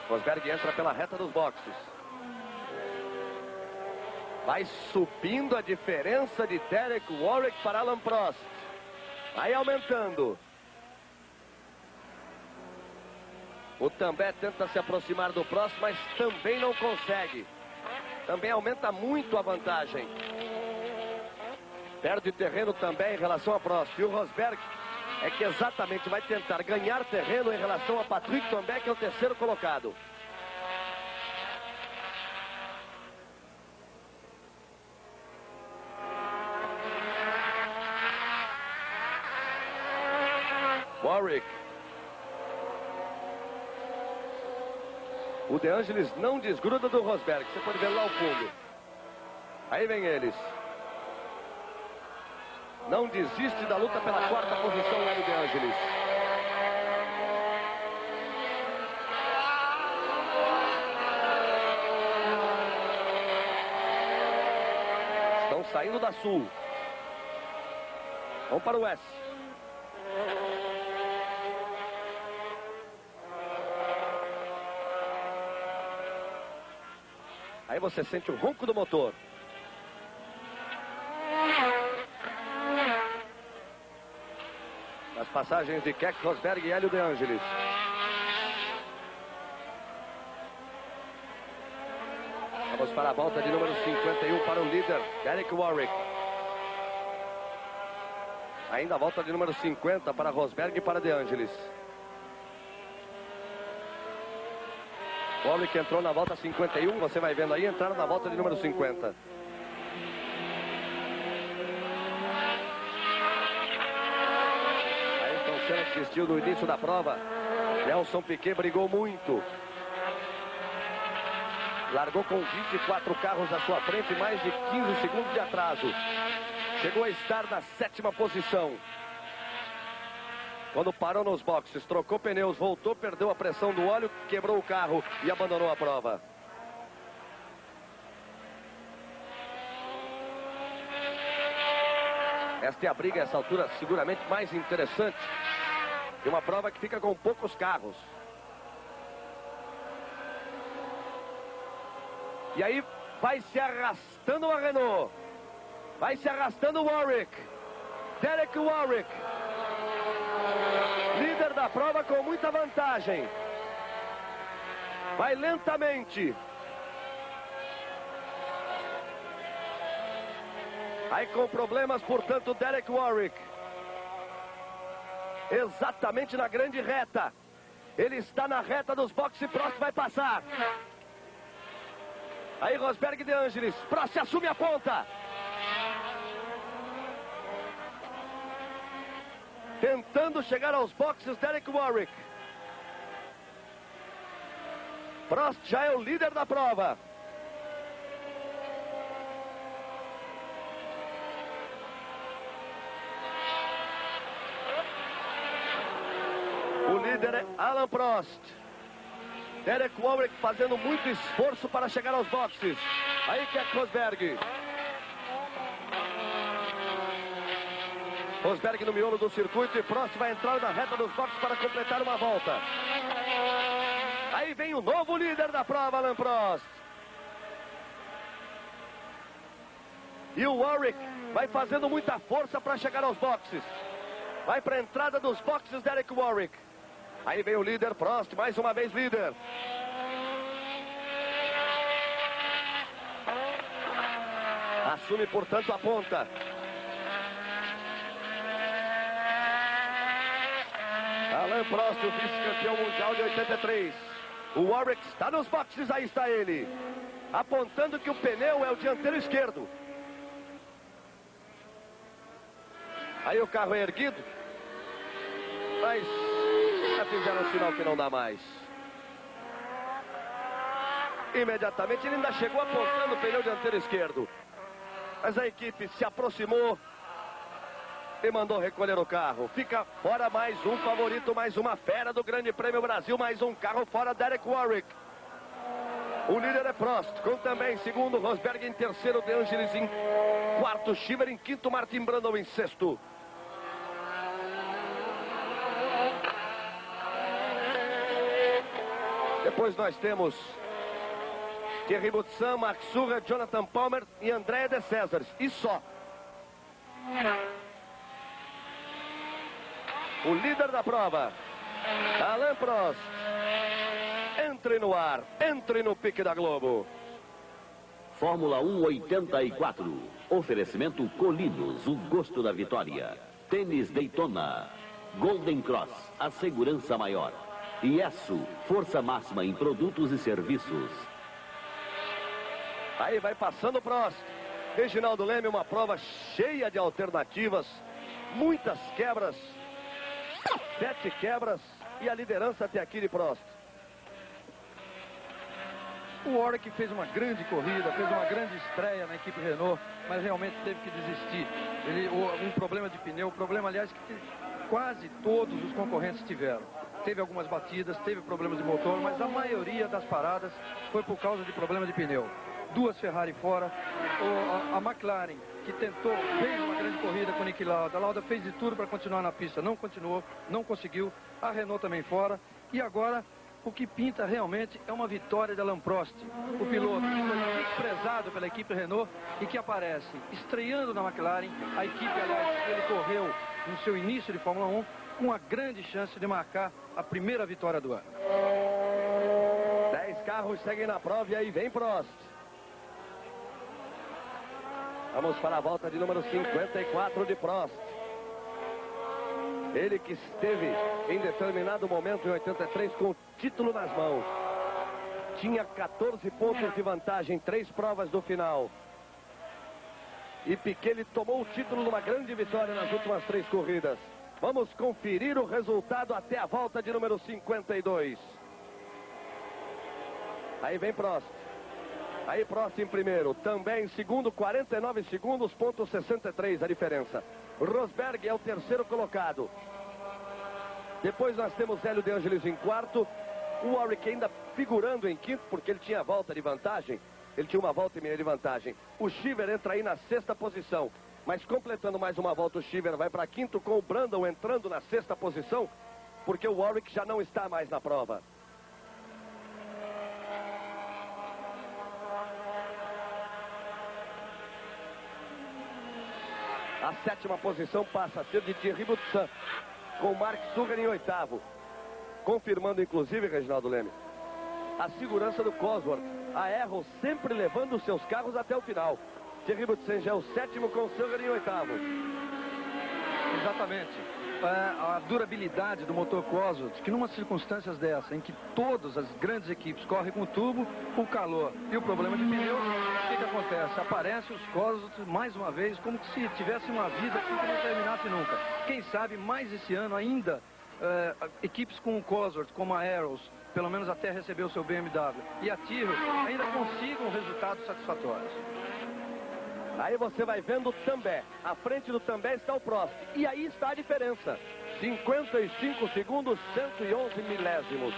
Rosberg entra pela reta dos boxes. Vai subindo a diferença de Derek Warwick para Alain Prost. Vai aumentando. O També tenta se aproximar do Prost, mas também não consegue. Também aumenta muito a vantagem. Perde terreno também em relação a Prost. E o Rosberg é que exatamente vai tentar ganhar terreno em relação a Patrick També, que é o 3º colocado. Warwick. O De Angelis não desgruda do Rosberg. Você pode ver lá ao fundo. Aí vem eles. Não desiste da luta pela 4ª posição lá do De Angelis. Estão saindo da Sul. Vão para o S. Aí você sente o ronco do motor. As passagens de Keck Rosberg e Hélio De Angelis. Vamos para a volta de número 51 para o líder, Derek Warwick. Ainda a volta de número 50 para Rosberg e para De Angelis. Warwick entrou na volta 51, você vai vendo aí, entraram na volta de número 50. Ayrton Senna desistiu no início da prova. Nelson Piquet brigou muito. Largou com 24 carros à sua frente, mais de 15 segundos de atraso. Chegou a estar na 7ª posição. Quando parou nos boxes, trocou pneus, voltou, perdeu a pressão do óleo, quebrou o carro e abandonou a prova. Esta é a briga, essa altura, seguramente mais interessante. E uma prova que fica com poucos carros. E aí vai se arrastando a Renault. Vai se arrastando o Warwick. Derek Warwick. Líder da prova com muita vantagem. Vai lentamente. Aí com problemas, portanto, Derek Warwick. Exatamente na grande reta. Ele está na reta dos boxes, Prost vai passar. Aí Rosberg de Angelis, Prost assume a ponta. Tentando chegar aos boxes, Derek Warwick. Prost já é o líder da prova. O líder é Alain Prost. Derek Warwick fazendo muito esforço para chegar aos boxes. Aí Keck Rosberg. Rosberg no miolo do circuito e Prost vai entrar na reta dos boxes para completar uma volta. Aí vem o novo líder da prova, Alain Prost. E o Warwick vai fazendo muita força para chegar aos boxes. Vai para a entrada dos boxes, Derek Warwick. Aí vem o líder, Prost, mais uma vez líder. Assume, portanto, a ponta. Alain Prost, o vice-campeão mundial de 83. O Warwick está nos boxes, aí está ele. Apontando que o pneu é o dianteiro esquerdo. Aí o carro é erguido. Mas já fizeram um sinal que não dá mais. Imediatamente ele ainda chegou apontando o pneu dianteiro esquerdo. Mas a equipe se aproximou e mandou recolher o carro. Fica fora mais um favorito, mais uma fera do Grande Prêmio Brasil, mais um carro fora, Derek Warwick. O líder é Prost, com também segundo Rosberg em terceiro, De Angelis em quarto, Schiffer em quinto, Martin Brundle em sexto. Depois nós temos Thierry Boutsen, Max Surra, Jonathan Palmer e Andrea de Césares. E só. O líder da prova, Alain Prost. Entre no ar, entre no pique da Globo. Fórmula 1 84. Oferecimento Colinos, o gosto da vitória. Tênis Daytona. Golden Cross, a segurança maior. IESSO, força máxima em produtos e serviços. Aí vai passando o Prost. Reginaldo Leme, uma prova cheia de alternativas. Muitas quebras. 7 quebras e a liderança até aqui de Prost. O Warwick fez uma grande corrida, fez uma grande estreia na equipe Renault, mas realmente teve que desistir. Um problema de pneu, problema, aliás, que quase todos os concorrentes tiveram. Teve algumas batidas, teve problemas de motor, mas a maioria das paradas foi por causa de problema de pneu. 2 Ferrari fora, a McLaren, que tentou, fez uma grande corrida com o Niki Lauda. A Lauda fez de tudo para continuar na pista, não continuou, não conseguiu. A Renault também fora. E agora, o que pinta realmente é uma vitória de Alain Prost, o piloto que foi desprezado pela equipe Renault e que aparece estreando na McLaren. A equipe, aliás, ele correu no seu início de Fórmula 1 com uma grande chance de marcar a primeira vitória do ano. 10 carros seguem na prova e aí vem Prost. Vamos para a volta de número 54 de Prost. Ele que esteve em determinado momento em 83 com o título nas mãos. Tinha 14 pontos de vantagem, 3 provas do final. E Piquet ele tomou o título numa grande vitória nas últimas 3 corridas. Vamos conferir o resultado até a volta de número 52. Aí vem Prost. Aí Prost em primeiro, também em segundo, 49 segundos, ponto 63 a diferença. Rosberg é o terceiro colocado. Depois nós temos Hélio de Angelis em quarto. O Warwick ainda figurando em quinto, porque ele tinha volta de vantagem. Ele tinha uma volta e meia de vantagem. O Shiver entra aí na sexta posição. Mas completando mais uma volta, o Shiver vai para quinto, com o Brandon entrando na sexta posição, porque o Warwick já não está mais na prova. A sétima posição passa a ser de Thierry Boutsan, com Mark Sucher em oitavo. Confirmando, inclusive, Reginaldo Leme, a segurança do Cosworth. A Arrow sempre levando os seus carros até o final. Thierry Boutsan já é o sétimo, com Sucher em oitavo. Exatamente. A durabilidade do motor Cosworth, que numa circunstâncias dessa, em que todas as grandes equipes correm com tubo, o calor e o problema de pneus, o que acontece? Aparece os Cosworth mais uma vez como se tivesse uma vida que não terminasse nunca. Quem sabe mais esse ano ainda, equipes com o Cosworth, como a Arrows, pelo menos até receber o seu BMW, e a Tyrrell ainda consigam resultados satisfatórios. Aí você vai vendo o També. À frente do També está o Prost. E aí está a diferença. 55 segundos, 111 milésimos.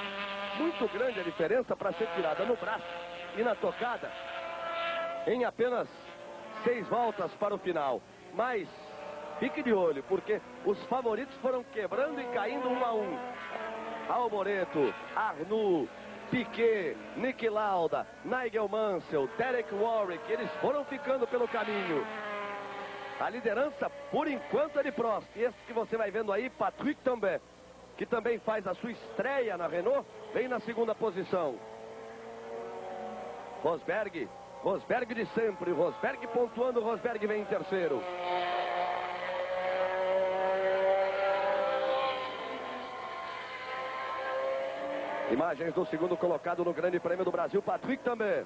Muito grande a diferença para ser tirada no braço e na tocada em apenas 6 voltas para o final. Mas fique de olho, porque os favoritos foram quebrando e caindo 1 a 1. Alboreto, Arnoux, Piquet, Niki Lauda, Nigel Mansell, Derek Warwick, eles foram ficando pelo caminho. A liderança, por enquanto, é de Prost. E esse que você vai vendo aí, Patrick Tambay, que também faz a sua estreia na Renault, vem na segunda posição. Rosberg de sempre, Rosberg pontuando, Rosberg vem em terceiro. Imagens do segundo colocado no Grande Prêmio do Brasil, Patrick Tambay.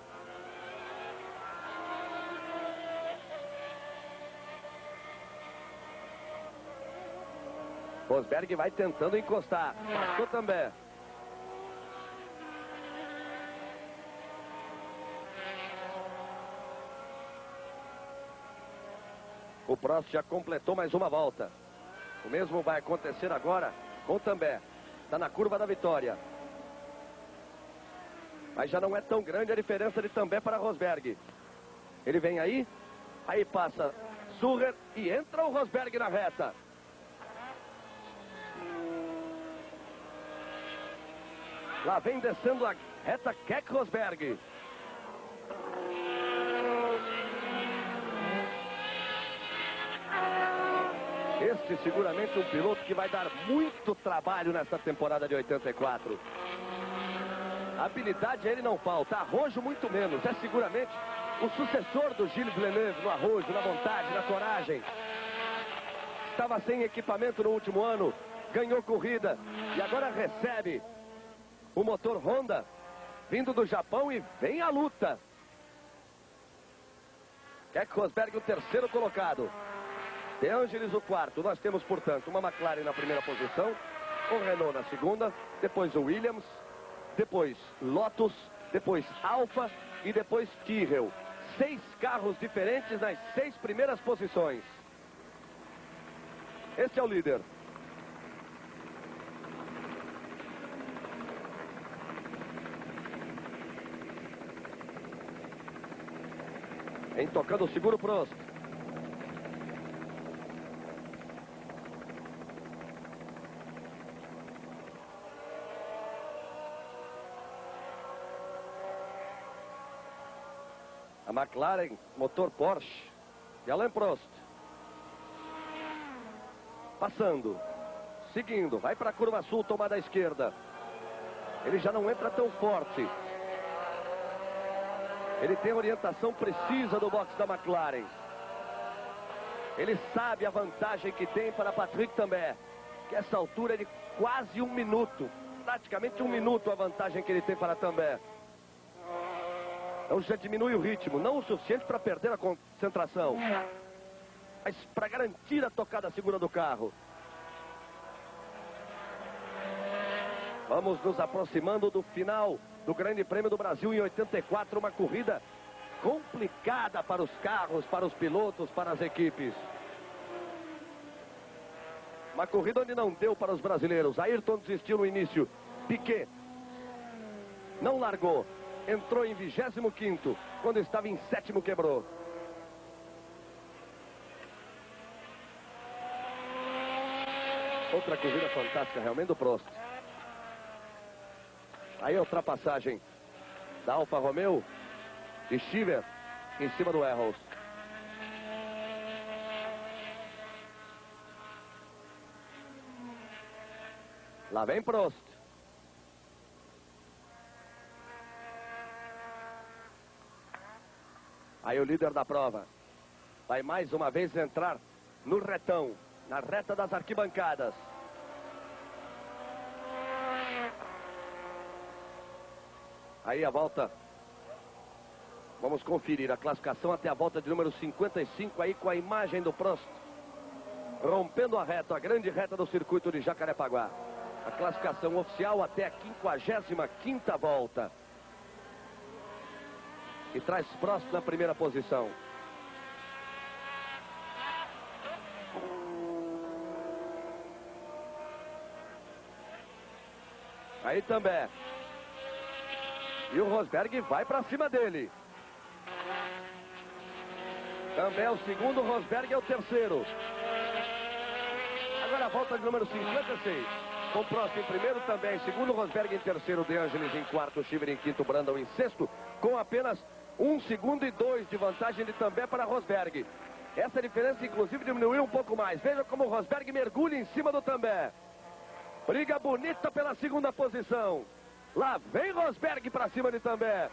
Rosberg vai tentando encostar. Passou Tambay. O Prost já completou mais uma volta. O mesmo vai acontecer agora com Tambay. Está na curva da vitória. Mas já não é tão grande a diferença de Tambay para Rosberg. Ele vem aí passa Sucher e entra o Rosberg na reta. Lá vem descendo a reta Keck Rosberg. Este seguramente um piloto que vai dar muito trabalho nesta temporada de 84. Habilidade a ele não falta, arrojo muito menos. É seguramente o sucessor do Gilles Villeneuve no arrojo, na montagem, na coragem. Estava sem equipamento no último ano, ganhou corrida e agora recebe o motor Honda vindo do Japão e vem a luta. Keck Rosberg o terceiro colocado. De Angelis o quarto. Nós temos, portanto, uma McLaren na primeira posição, o Renault na segunda, depois o Williams, depois Lotus, depois Alfa e depois Tyrrell. 6 carros diferentes nas 6 primeiras posições. Esse é o líder. Vem tocando o seguro Prost. A McLaren, motor Porsche, e Alain Prost. Passando, seguindo, vai para a curva sul, tomada à esquerda. Ele já não entra tão forte. Ele tem a orientação precisa do box da McLaren. Ele sabe a vantagem que tem para Patrick Tambay, que essa altura é de quase 1 minuto. Praticamente 1 minuto a vantagem que ele tem para Tambay. Então já diminui o ritmo, não o suficiente para perder a concentração, mas para garantir a tocada segura do carro. Vamos nos aproximando do final do Grande Prêmio do Brasil em 84, uma corrida complicada para os carros, para os pilotos, para as equipes. Uma corrida onde não deu para os brasileiros. Ayrton desistiu no início. Piquet não largou. Entrou em 25º. Quando estava em 7º, quebrou. Outra corrida fantástica, realmente, do Prost. Aí a ultrapassagem da Alfa Romeo de Chiver em cima do Errol. Lá vem Prost. Aí o líder da prova vai mais uma vez entrar no retão, na reta das arquibancadas. Aí a volta. Vamos conferir a classificação até a volta de número 55 aí com a imagem do Prost. Rompendo a reta, a grande reta do circuito de Jacarepaguá. A classificação oficial até a 55ª volta. E traz Prost na primeira posição. Aí também. E o Rosberg vai para cima dele. Também é o segundo, o Rosberg é o terceiro. Agora a volta de número 56. Com Prost em primeiro, também em segundo, Rosberg em terceiro, De Angelis em quarto, Chiver em quinto, Brandon em sexto, com apenas 1 segundo e 2 de vantagem de também para Rosberg. Essa diferença, inclusive, diminuiu um pouco mais. Veja como o Rosberg mergulha em cima do També. Briga bonita pela segunda posição. Lá vem Rosberg para cima de També.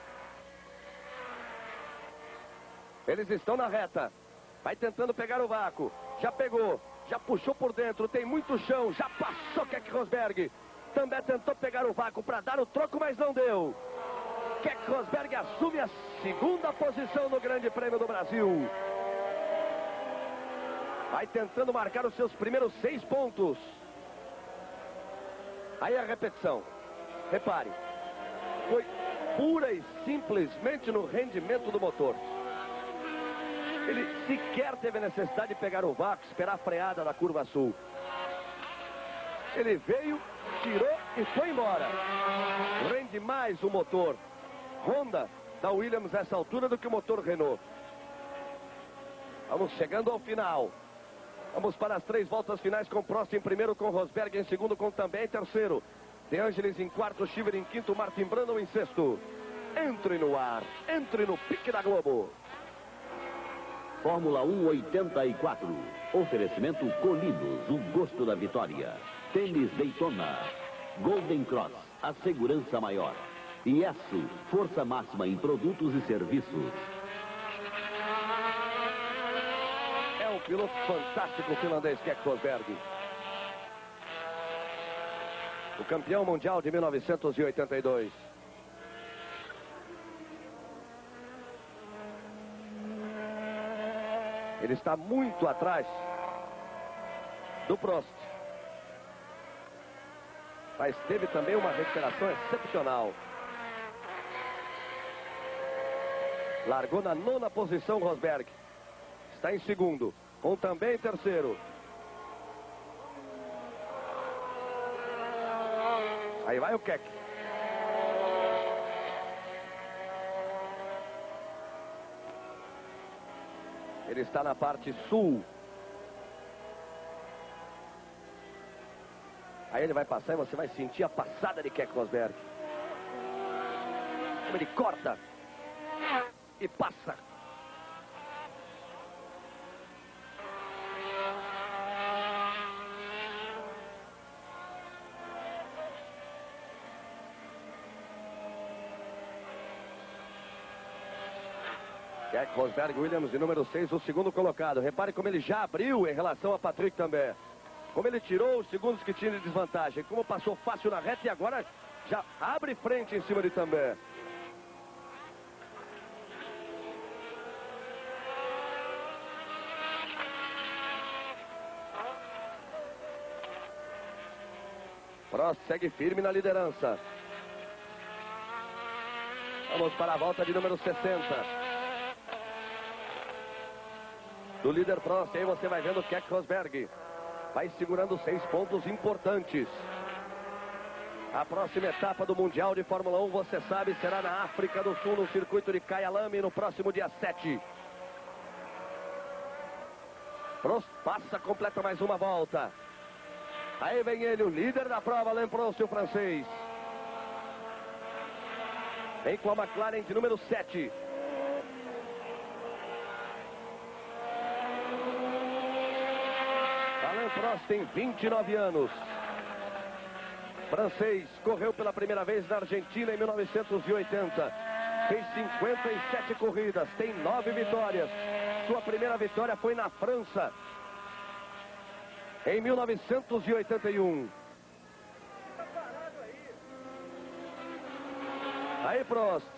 Eles estão na reta. Vai tentando pegar o vácuo. Já pegou. Já puxou por dentro. Tem muito chão. Já passou Keck Rosberg. També tentou pegar o vácuo para dar o troco, mas não deu. Keck Rosberg assume a segunda posição no Grande Prêmio do Brasil. Vai tentando marcar os seus primeiros 6 pontos. Aí a repetição. Repare. Foi pura e simplesmente no rendimento do motor. Ele sequer teve a necessidade de pegar o vácuo, esperar a freada da curva sul. Ele veio, tirou e foi embora. Rende mais o motor Honda da Williams nessa altura do que o motor Renault. Vamos chegando ao final. Vamos para as 3 voltas finais com Prost em primeiro, com Rosberg em segundo, com também em terceiro. De Angelis em quarto, Chiver em quinto, Martin Brundle em sexto. Entre no ar, entre no pique da Globo. Fórmula 1 84. Oferecimento Colinos, o gosto da vitória. Tênis Daytona. Golden Cross, a segurança maior. IESO, força máxima em produtos e serviços. É um piloto fantástico, o finlandês Keck Rosberg. O campeão mundial de 1982. Ele está muito atrás do Prost. Mas teve também uma recuperação excepcional. Largou na 9ª posição Rosberg. Está em segundo, com também em terceiro. Aí vai o Keck. Ele está na parte sul. Aí ele vai passar e você vai sentir a passada de Keck Rosberg. Como ele corta e passa. Keck Rosberg, Williams de número 6, o segundo colocado. Repare como ele já abriu em relação a Patrick também. Como ele tirou os segundos que tinha de desvantagem. Como passou fácil na reta e agora já abre frente em cima de também. Prost segue firme na liderança. Vamos para a volta de número 60. do líder Prost. Aí você vai vendo o Keck Rosberg. Vai segurando 6 pontos importantes. A próxima etapa do Mundial de Fórmula 1, você sabe, será na África do Sul, no circuito de Kyalami, no próximo dia 7. Prost passa, completa mais uma volta. Aí vem ele, o líder da prova, Alain Prost, o francês. Vem com a McLaren de número 7. Alain Prost tem 29 anos. Francês, correu pela primeira vez na Argentina em 1980. Fez 57 corridas, tem 9 vitórias. Sua primeira vitória foi na França, em 1981. Aí Prost.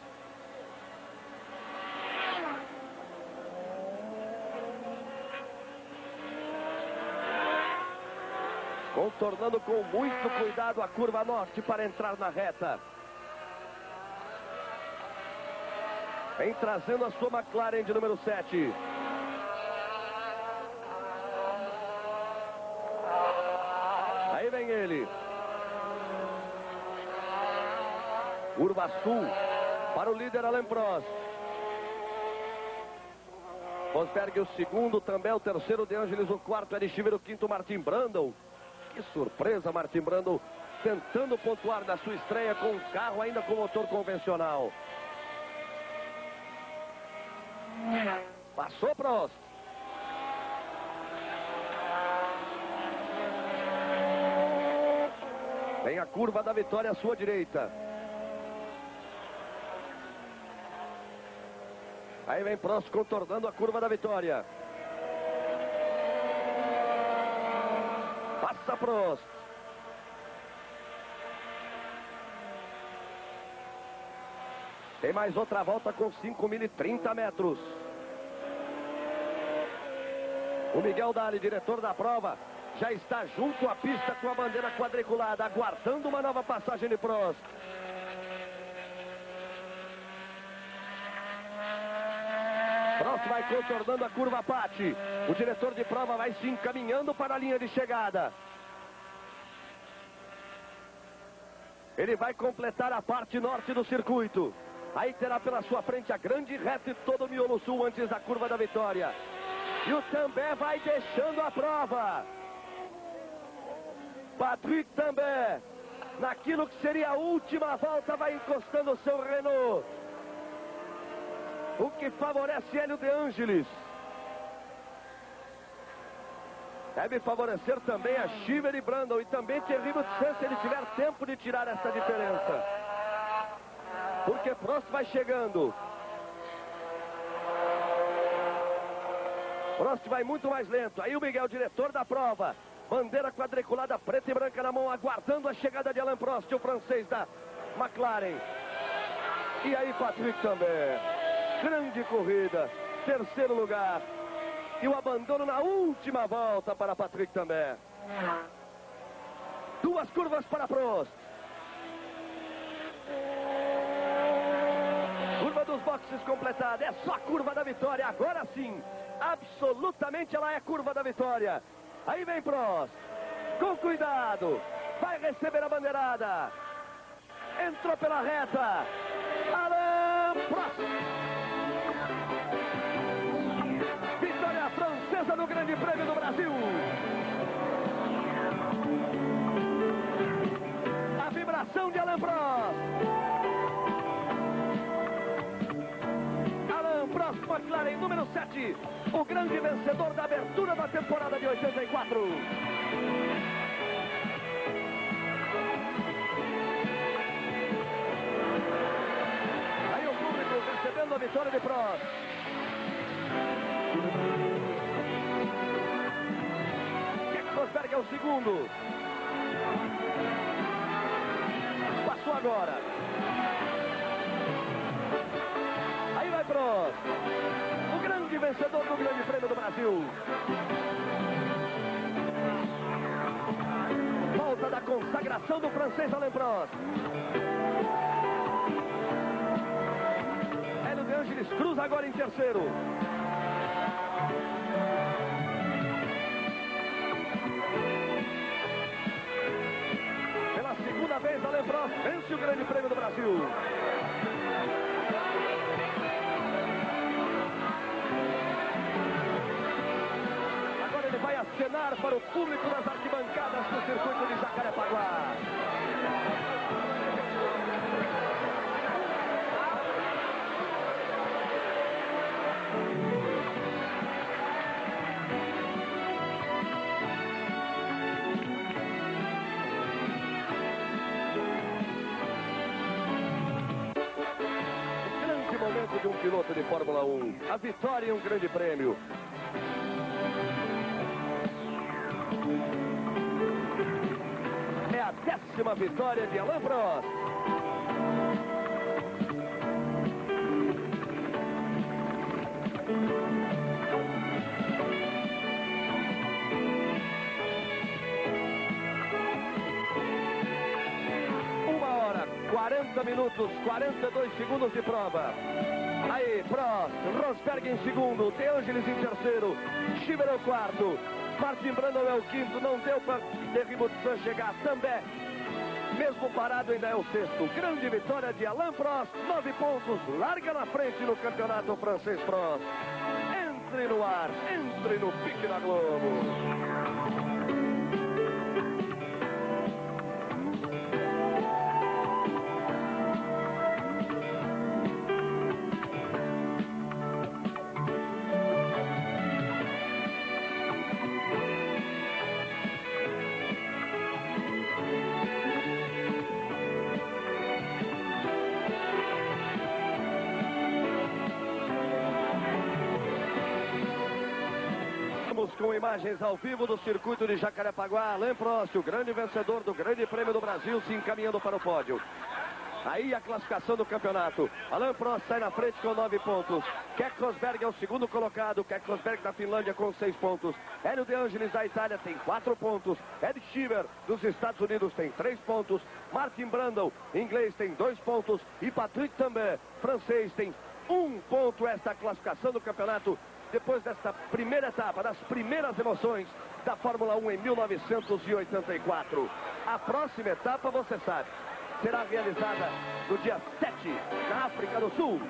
Contornando com muito cuidado a curva norte para entrar na reta. Vem trazendo a sua McLaren de número 7. Aí vem ele. Curva sul para o líder Alain Prost. Rosberg o segundo, também o terceiro De Angelis, o quarto Eddie Cheever, o quinto Martin Brundle. Que surpresa, Martin Brundle tentando pontuar na sua estreia com um carro ainda com motor convencional. Passou Prost. Vem a curva da vitória à sua direita. Aí vem Prost contornando a curva da vitória. Passa Prost. Tem mais outra volta com 5.030 metros. O Miguel Daly, diretor da prova, já está junto à pista com a bandeira quadriculada, aguardando uma nova passagem de Prost. Prost vai contornando a curva Patti. O diretor de prova vai se encaminhando para a linha de chegada. Ele vai completar a parte norte do circuito. Aí terá pela sua frente a grande reta e todo o miolo sul antes da curva da vitória. E o Tambay vai deixando a prova. Patrick Tambay, naquilo que seria a última volta, vai encostando o seu Renault. O que favorece Hélio De Angelis. Deve favorecer também a Cheever e Brundle. E também Thierry Boutsen, se ele tiver tempo de tirar essa diferença. Porque Prost vai chegando. Prost vai muito mais lento. Aí o Miguel, diretor da prova. Bandeira quadriculada preta e branca na mão, aguardando a chegada de Alain Prost, o francês da McLaren. E aí Patrick também. Grande corrida. Terceiro lugar. E o abandono na última volta para Patrick também. 2 curvas para Prost. Curva dos boxes completada. É só a curva da vitória. Agora sim. Absolutamente ela é a curva da vitória. Aí vem Prost. Com cuidado. Vai receber a bandeirada. Entrou pela reta. Alain Prost. Vitória francesa no Grande Prêmio do Brasil. A vibração de Alain Prost. Alain Prost, McLaren número 7. O grande vencedor da abertura da temporada de 84. Aí o público recebendo a vitória de Prost. Keck Rosberg é o segundo. Passou agora. Aí vai Prost. O grande vencedor do Grande Prêmio do Brasil. Volta da consagração do francês Alain Prost. Hélio De Angelis cruza agora em terceiro. vez, Alain Prost vence o Grande Prêmio do Brasil. Agora ele vai acenar para o público das arquibancadas do circuito de Jacarepaguá. Momento de um piloto de Fórmula 1, a vitória em um grande prêmio. É a 10ª vitória de Alain Prost. Uma hora, 40 minutos, 42 segundos de prova. Aí, Prost, Rosberg em segundo, De Angelis em terceiro, Schieber é o quarto, Martin Brundle é o quinto, não deu para De Riboutsan chegar também. Mesmo parado ainda é o sexto. Grande vitória de Alain Prost, 9 pontos, larga na frente no campeonato francês Prost. Entre no ar, entre no pique da Globo. Com imagens ao vivo do circuito de Jacarepaguá, Alain Prost, o grande vencedor do Grande Prêmio do Brasil, se encaminhando para o pódio. Aí a classificação do campeonato. Alain Prost sai na frente com 9 pontos. Keke Rosberg é o segundo colocado. Keke Rosberg da Finlândia com 6 pontos. Hélio De Angelis da Itália tem 4 pontos. Ed Schieber dos Estados Unidos tem 3 pontos. Martin Brundle, inglês, tem 2 pontos. E Patrick também, francês, tem 1 ponto. Esta classificação do campeonato depois desta primeira etapa, das primeiras emoções da Fórmula 1 em 1984. A próxima etapa, você sabe, será realizada no dia 7, na África do Sul.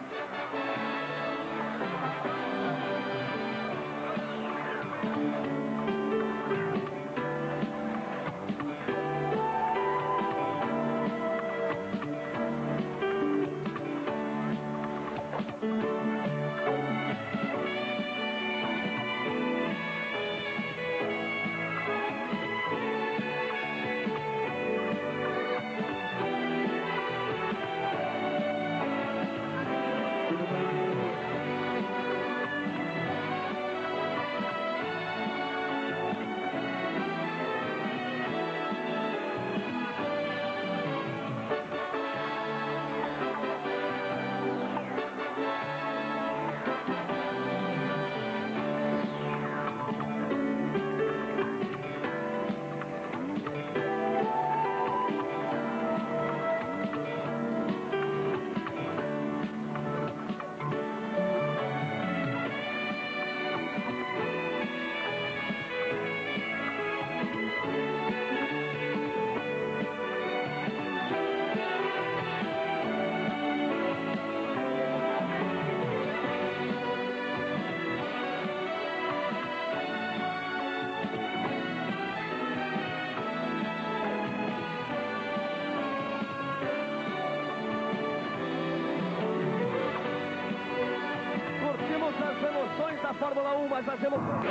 Fórmula 1, mas as emoções...